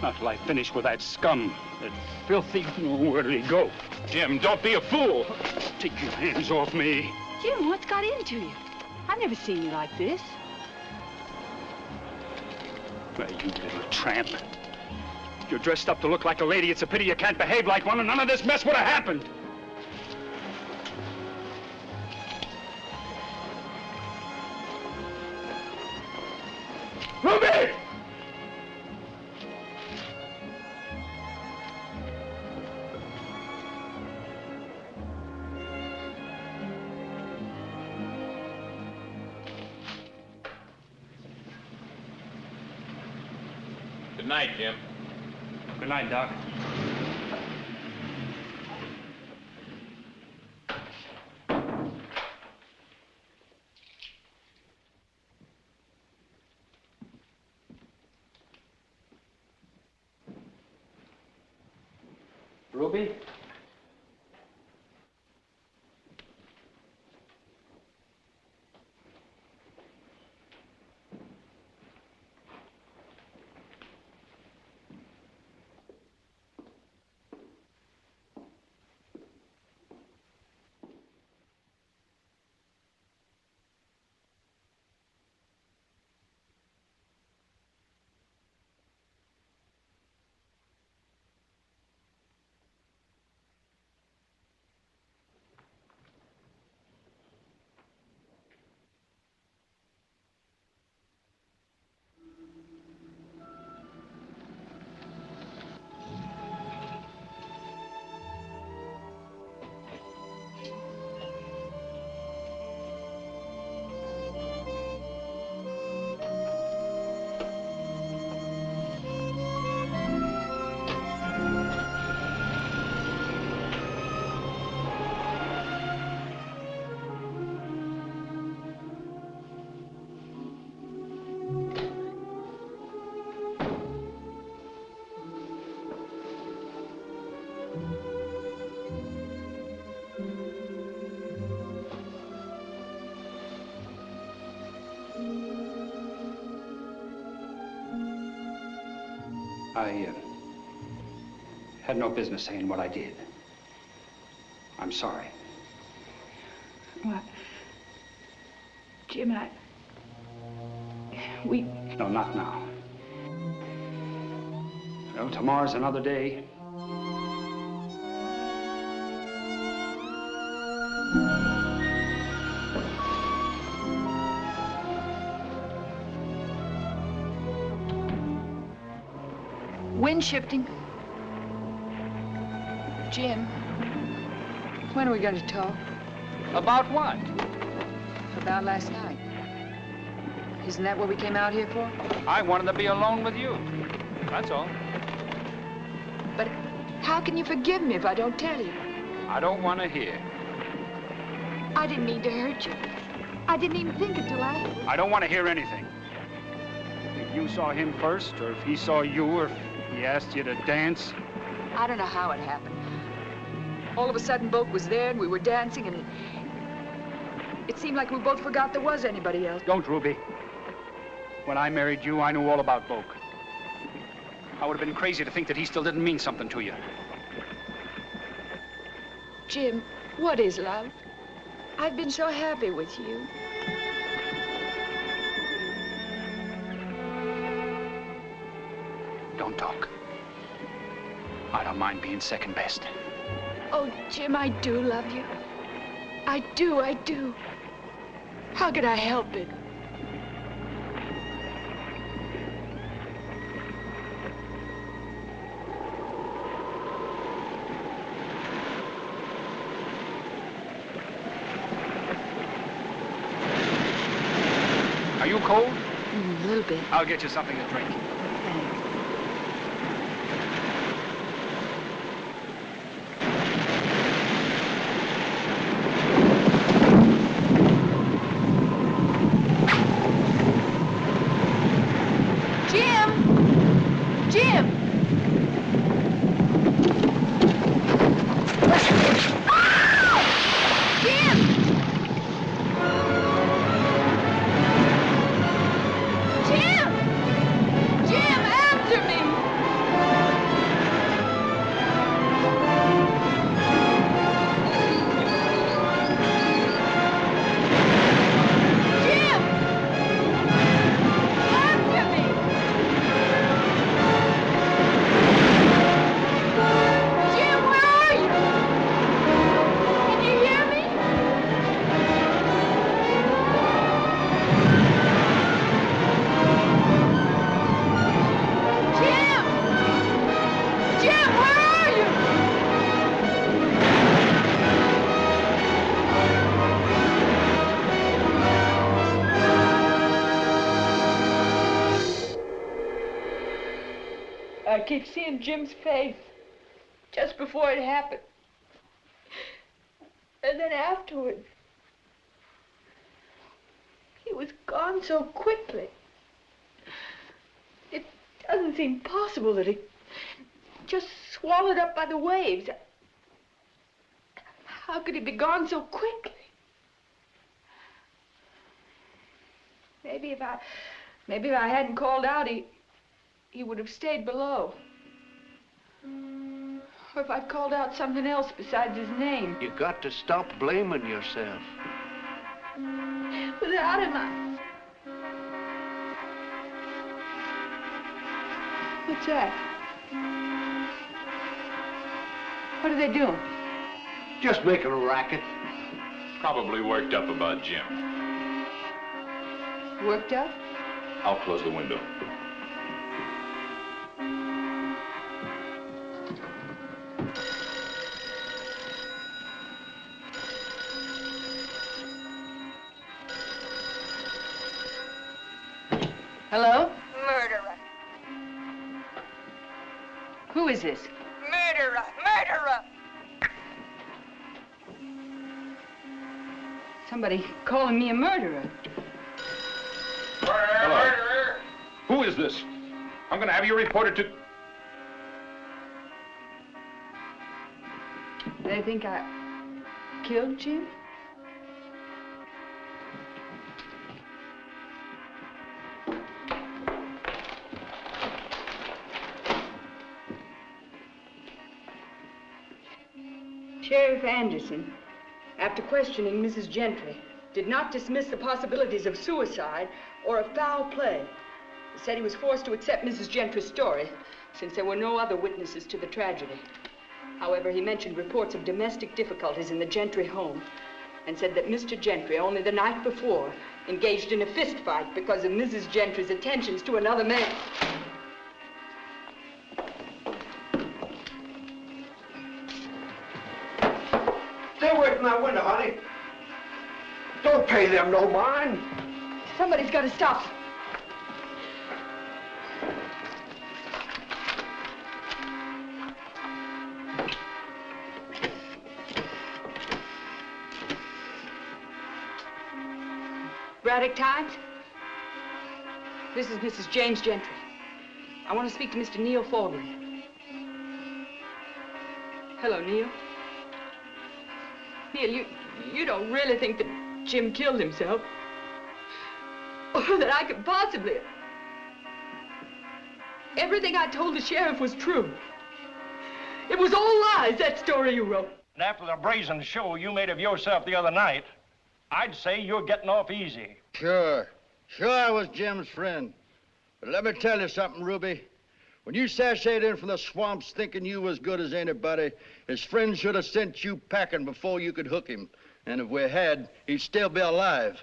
Not till I finish with that scum. That filthy... Where did he go? Jim, don't be a fool. Take your hands off me. Jim, what's got into you? I've never seen you like this. Well, you little tramp. You're dressed up to look like a lady. It's a pity you can't behave like one, and none of this mess would have happened. Ruby! Good night, Jim. Good night, Doc. Ruby? I had no business saying what I did. I'm sorry. Well, Jim, we... No, not now. Well, tomorrow's another day. Wind shifting. Jim, when are we going to talk? About what? About last night. Isn't that what we came out here for? I wanted to be alone with you. That's all. But how can you forgive me if I don't tell you? I don't want to hear. I didn't mean to hurt you. I didn't even think until afterwards. I don't want to hear anything. If you saw him first, or if he saw you, or if he asked you to dance. I don't know how it happened. All of a sudden, Boke was there, and we were dancing, and it seemed like we both forgot there was anybody else. Don't, Ruby. When I married you, I knew all about Boke. I would have been crazy to think that he still didn't mean something to you. Jim, what is love? I've been so happy with you. Don't talk. I don't mind being second best. Oh, Jim, I do love you. I do, I do. How could I help it? Are you cold? A little bit. I'll get you something to drink. Thanks. Jim! I keep seeing Jim's face just before it happened. And then afterwards, he was gone so quickly. It doesn't seem possible that he just swallowed up by the waves. How could he be gone so quickly? Maybe if I hadn't called out, he would have stayed below. Or if I'd called out something else besides his name. You got to stop blaming yourself. Without him, What's that? What are they doing? Just making a racket. Probably worked up about Jim. Worked up? I'll close the window. Hello? Murderer. Who is this? Murderer. Murderer. Somebody calling me a murderer. Hello. Who is this? I'm going to have you reported to... They think I killed Jim? Sheriff Anderson, after questioning Mrs. Gentry, did not dismiss the possibilities of suicide or of foul play. He said he was forced to accept Mrs. Gentry's story since there were no other witnesses to the tragedy. However, he mentioned reports of domestic difficulties in the Gentry home and said that Mr. Gentry, only the night before, engaged in a fist fight because of Mrs. Gentry's attentions to another man. Stay away from that window, honey. Don't pay them no mind. Somebody's got to stop them. Braddock Times? This is Mrs. James Gentry. I want to speak to Mr. Neil Fordley. Hello, Neil. Neil, you don't really think that Jim killed himself? Or that I could possibly... Everything I told the sheriff was true. It was all lies, that story you wrote. And after the brazen show you made of yourself the other night, I'd say you're getting off easy. Sure I was Jim's friend. But let me tell you something, Ruby. When you sashayed in from the swamps thinking you was good as anybody, his friends should have sent you packing before you could hook him. And if we had, he'd still be alive.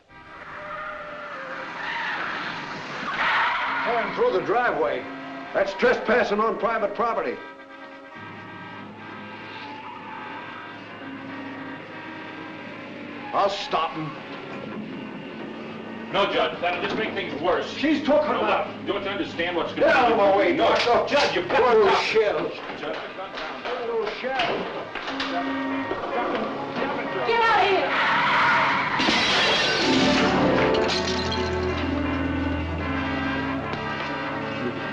Tearing through the driveway. That's trespassing on private property. I'll stop him. No, Judge, that'll just make things worse. She's talking about... Don't you understand what's going Get on? out of my way, No, Doc. Judge, you've got Poor to little stop. shells. Judge, Poor little shells. Get out of here!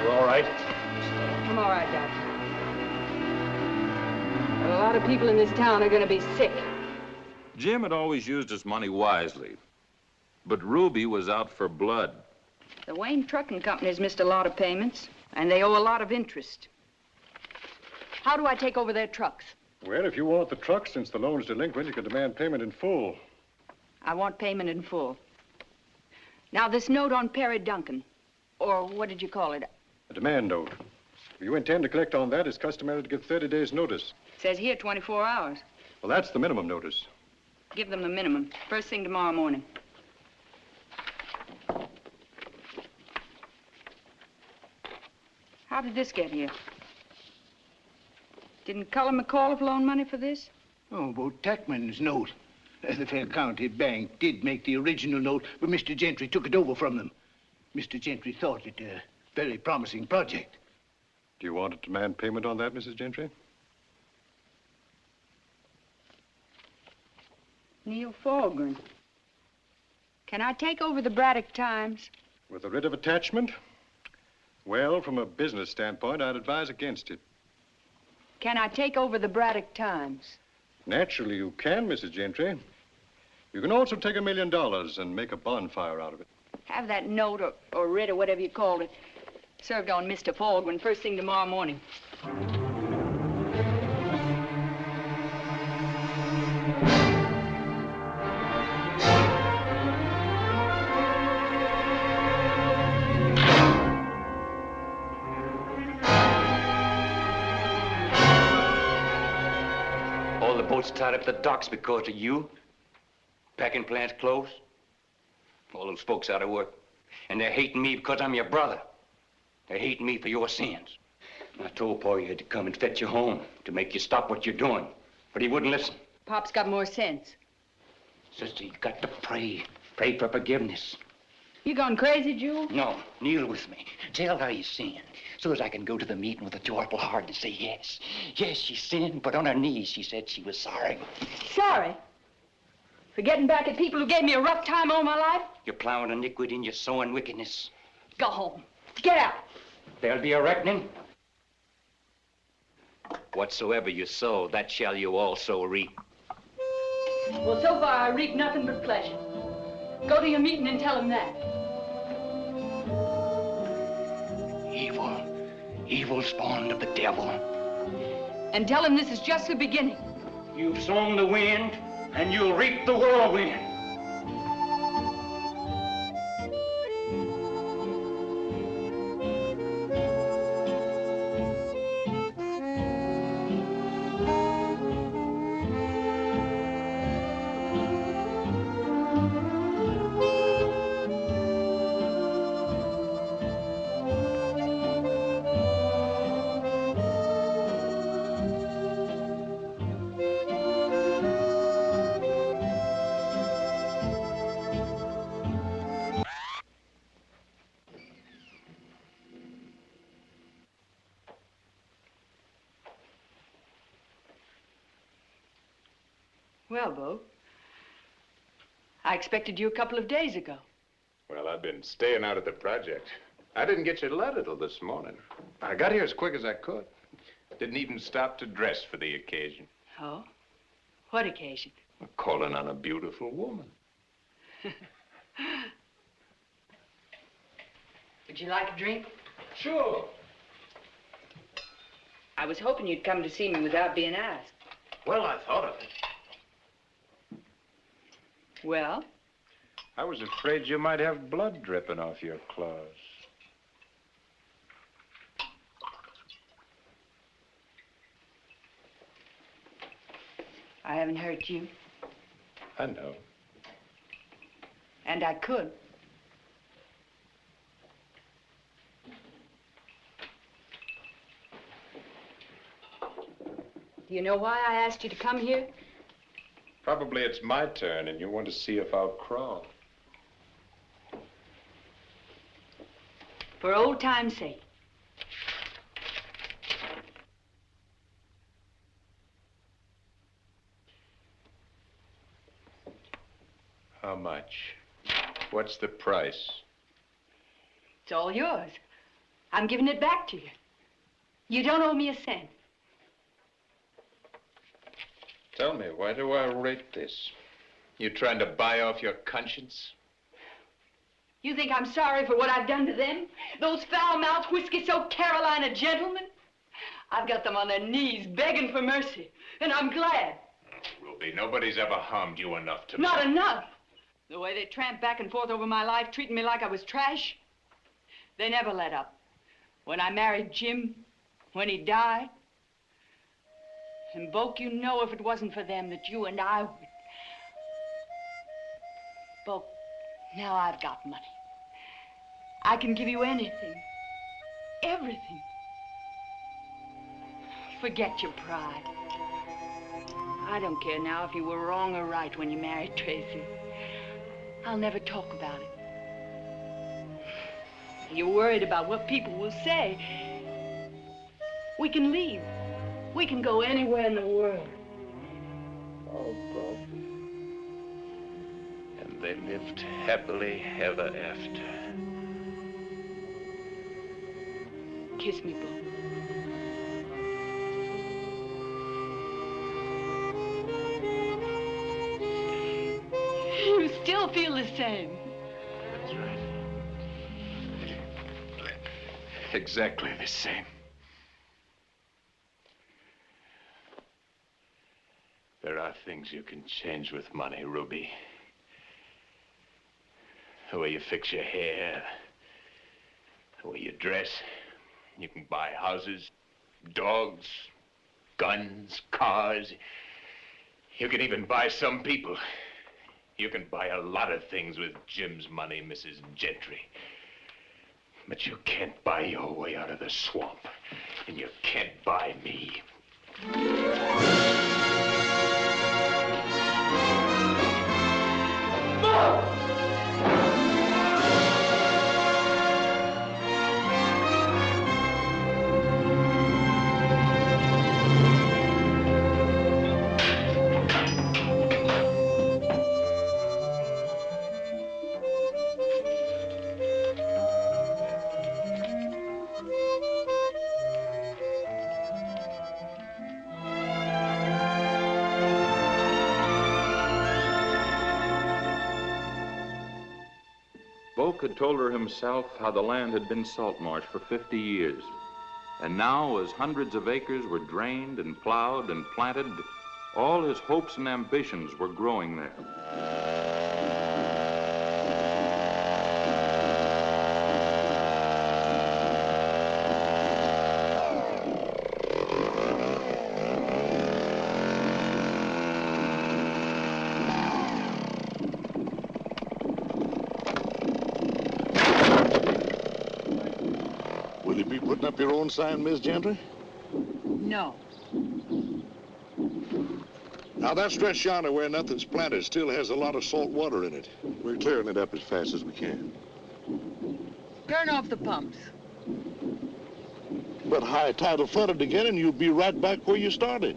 You all right? I'm all right, Doc. But a lot of people in this town are going to be sick. Jim had always used his money wisely, but Ruby was out for blood. The Wayne Trucking Company's missed a lot of payments, and they owe a lot of interest. How do I take over their trucks? Well, if you want the truck, since the loan's delinquent, you can demand payment in full. I want payment in full. Now, this note on Perry Duncan, or what did you call it? A demand note. If you intend to collect on that, it's customary to give 30 days' notice. Says here 24 hours. Well, that's the minimum notice. Give them the minimum. First thing tomorrow morning. How did this get here? Didn't Cullen McAuliffe loan money for this? Oh, about Tackman's note. The Fair County Bank did make the original note, but Mr. Gentry took it over from them. Mr. Gentry thought it a very promising project. Do you want to demand payment on that, Mrs. Gentry? Neil Fulgrim. Can I take over the Braddock Times? With a writ of attachment? Well, from a business standpoint, I'd advise against it. Can I take over the Braddock Times? Naturally, you can, Mrs. Gentry. You can also take $1 million and make a bonfire out of it. Have that note or writ or whatever you called it served on Mr. Fulgrim first thing tomorrow morning. All the boats tied up at the docks because of you. Packing plants closed. All those folks out of work. And they're hating me because I'm your brother. They're hating me for your sins. I told Pa you had to come and fetch you home to make you stop what you're doing. But he wouldn't listen. Pop's got more sense. Sister, you got to pray. Pray for forgiveness. You gone crazy, Jewel? No, kneel with me. Tell her you sinned. So as I can go to the meeting with a joyful heart and say yes. Yes, she sinned, but on her knees she said she was sorry. Sorry? For getting back at people who gave me a rough time all my life? You're plowing iniquity and you're sowing wickedness. Go home. Get out. There'll be a reckoning. Whatsoever you sow, that shall you also reap. Well, so far I reap nothing but pleasure. Go to your meeting and tell him that. Evil spawned of the devil. And tell him this is just the beginning. You've sown the wind, and you'll reap the whirlwind. Well, Bo, I expected you a couple of days ago. Well, I've been staying out at the project. I didn't get your letter till this morning. I got here as quick as I could. Didn't even stop to dress for the occasion. Oh? What occasion? Calling on a beautiful woman. Would you like a drink? Sure. I was hoping you'd come to see me without being asked. Well, I thought of it. Well? I was afraid you might have blood dripping off your clothes. I haven't hurt you. I know. And I could. Do you know why I asked you to come here? Probably it's my turn, and you want to see if I'll crawl. For old time's sake. How much? What's the price? It's all yours. I'm giving it back to you. You don't owe me a cent. Tell me, why do I rate this? You trying to buy off your conscience? You think I'm sorry for what I've done to them? Those foul-mouthed, whiskey-soaked Carolina gentlemen? I've got them on their knees begging for mercy, and I'm glad. Ruby, nobody's ever harmed you enough to... Not enough. The way they tramped back and forth over my life, treating me like I was trash. They never let up. When I married Jim, when he died. And, Boke, you know if it wasn't for them that you and I would... Boke, now I've got money. I can give you anything. Everything. Forget your pride. I don't care now if you were wrong or right when you married Tracy. I'll never talk about it. You're worried about what people will say. We can leave. We can go anywhere in the world. Oh, Bo. And they lived happily ever after. Kiss me, Bo. You still feel the same. That's right. Exactly the same. There are things you can change with money, Ruby. The way you fix your hair, the way you dress. You can buy houses, dogs, guns, cars. You can even buy some people. You can buy a lot of things with Jim's money, Mrs. Gentry. But you can't buy your way out of the swamp. And you can't buy me. Boak had told her himself how the land had been salt marsh for 50 years. And now, as hundreds of acres were drained and plowed and planted, all his hopes and ambitions were growing there. Will you be putting up your own sign, Miss Gentry? No. Now, that stretch yonder where nothing's planted still has a lot of salt water in it. We're clearing it up as fast as we can. Turn off the pumps. But high tide will flood it again, and you'll be right back where you started.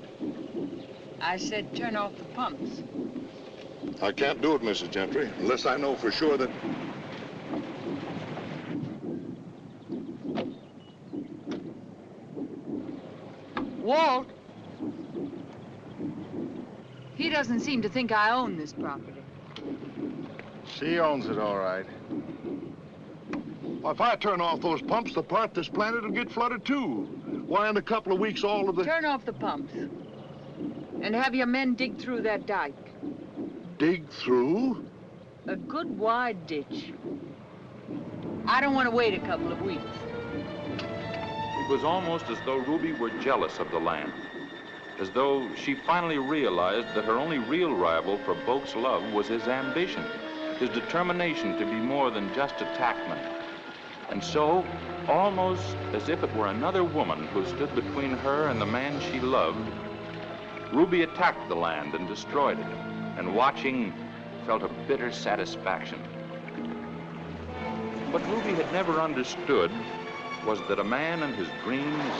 I said turn off the pumps. I can't do it, Mrs. Gentry, unless I know for sure that... Walt? He doesn't seem to think I own this property. She owns it, all right. Well, if I turn off those pumps, the part that's planted will get flooded, too. Why, in a couple of weeks, all of the... Turn off the pumps. And have your men dig through that dike. Dig through? A good wide ditch. I don't want to wait a couple of weeks. It was almost as though Ruby were jealous of the land, as though she finally realized that her only real rival for Boak's love was his ambition, his determination to be more than just a tackman. And so, almost as if it were another woman who stood between her and the man she loved, Ruby attacked the land and destroyed it, and watching, felt a bitter satisfaction. What Ruby had never understood was that a man and his dreams,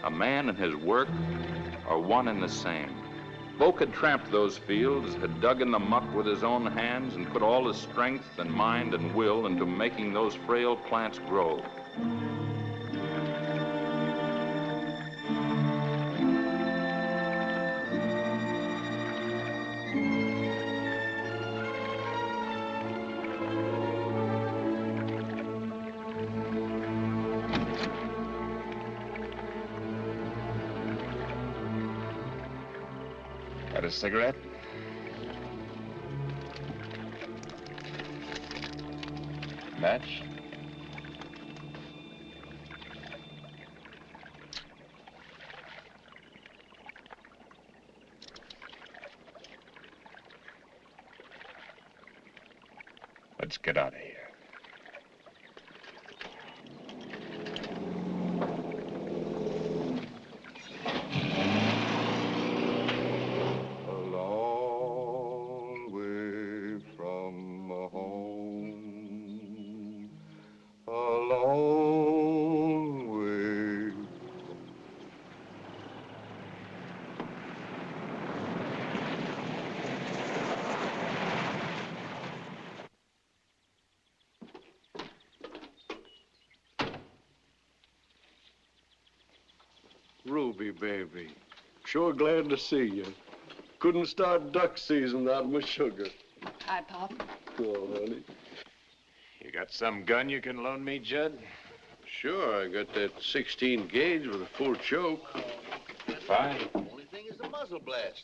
a man and his work, are one and the same. Boak had tramped those fields, had dug in the muck with his own hands, and put all his strength and mind and will into making those frail plants grow. Got a cigarette? Match? Let's get out of here. Ruby, baby. Sure glad to see you. Couldn't start duck season without my sugar. Hi, Pop. Oh, honey. You got some gun you can loan me, Judd? Sure, I got that 16 gauge with a full choke. Fine. Only thing is the muzzle blast.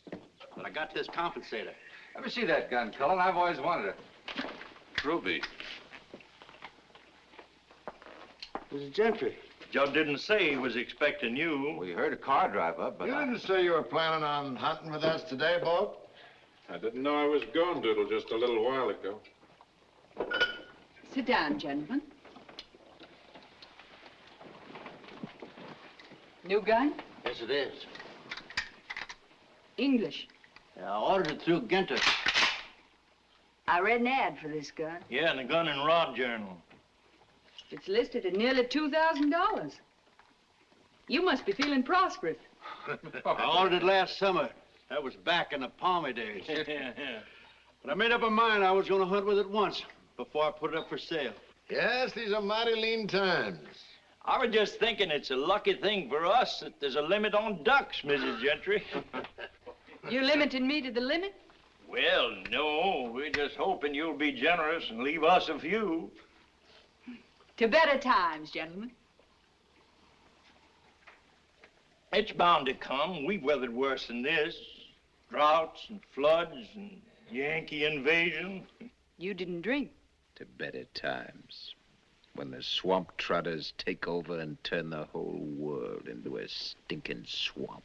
But I got this compensator. Let me see that gun, Cullen. I've always wanted it. Ruby. Mrs. Gentry. Judd didn't say he was expecting you. We heard a car drive up, but You didn't say you were planning on hunting with us today, Bob? I didn't know I was going to till just a little while ago. Sit down, gentlemen. New gun? Yes, it is. English. I ordered it through Gentry. I read an ad for this gun. Yeah, in the Gun and Rod Journal. It's listed at nearly $2,000. You must be feeling prosperous. I ordered it last summer. That was back in the palmy days. Yeah. But I made up my mind I was going to hunt with it once before I put it up for sale. Yes, these are mighty lean times. I was just thinking it's a lucky thing for us that there's a limit on ducks, Mrs. Gentry. You limiting me to the limit? Well, no. We're just hoping you'll be generous and leave us a few. To better times, gentlemen. It's bound to come. We've weathered worse than this. Droughts and floods and Yankee invasion. You didn't drink. To better times. When the swamp trotters take over and turn the whole world into a stinking swamp.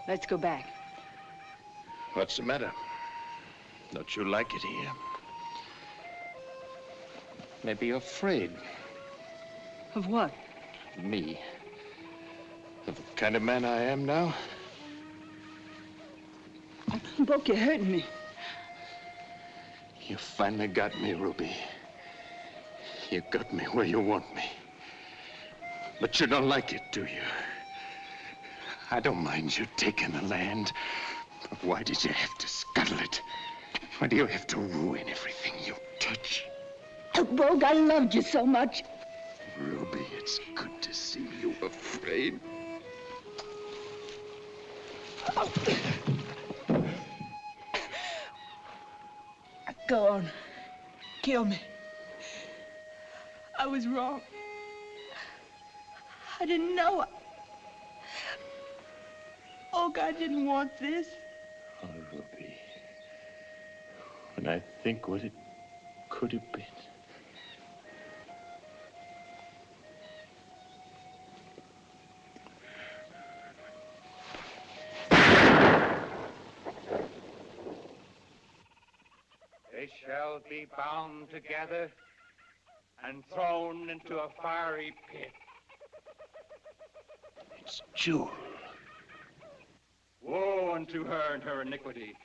Let's go back. What's the matter? Don't you like it here? Maybe you're afraid. Of what? Me. Of the kind of man I am now? Buck, you're hurting me. You finally got me, Ruby. You got me where you want me. But you don't like it, do you? I don't mind you taking the land, but why did you have to scuttle it? Why do you have to ruin everything you touch? Oh, Bogue, I loved you so much. Ruby, it's good to see you afraid. Oh. Go on. Kill me. I was wrong. I didn't know. Oh, God didn't want this. Oh, Ruby. When I think what it could have been. shall be bound together and thrown into a fiery pit. It's Jewel. Woe unto her and her iniquity.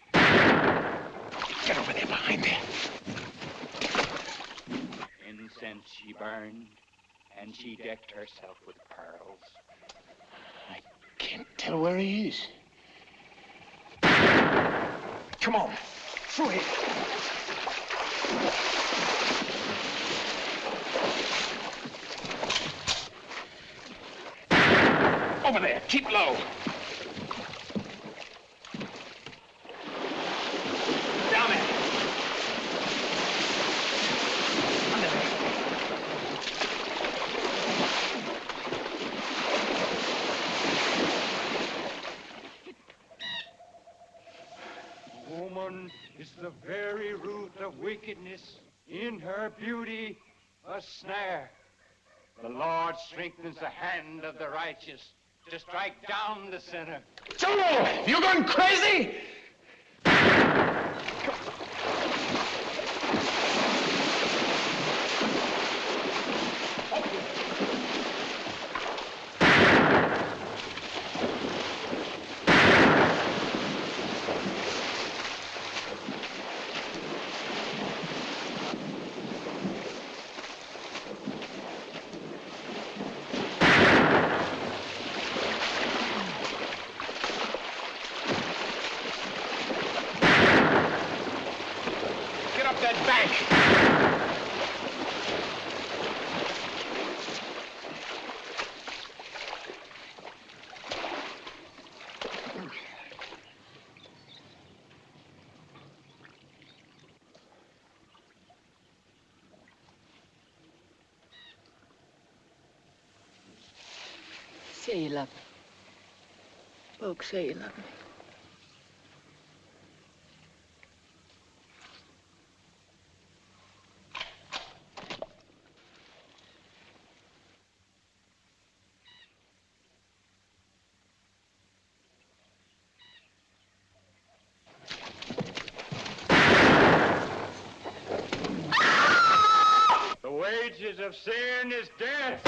Get over there behind there. Incense she burned, and she decked herself with pearls. Can't tell where he is. Come on, through here. Over there, keep low. Down there. Under there. Woman is the very root of wickedness. In her beauty, a snare. The Lord strengthens the hand of the righteous to strike down the sinner. Joel, you going crazy? Say you love me. Folks say you love me. The wages of sin is death.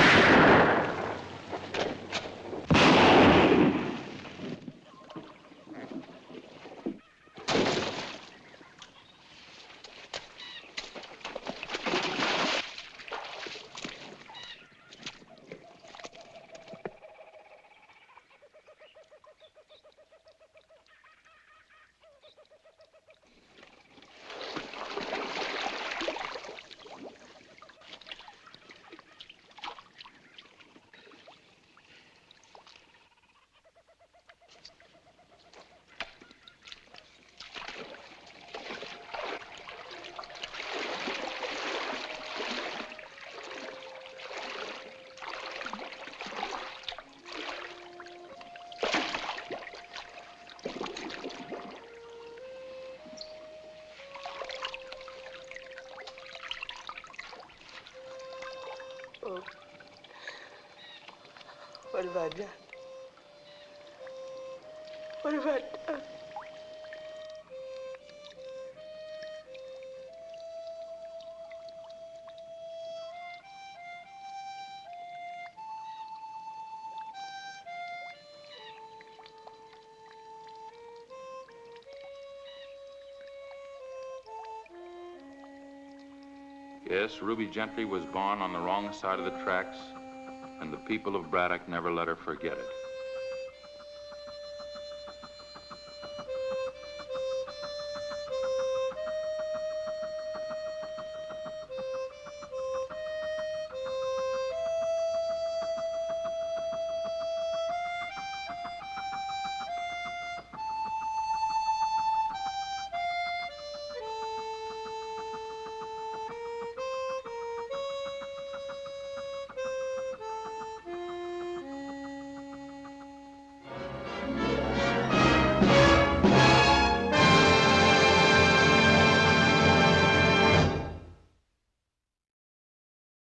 Oh, what have I done? What have I done? Yes, Ruby Gentry was born on the wrong side of the tracks, and the people of Braddock never let her forget it.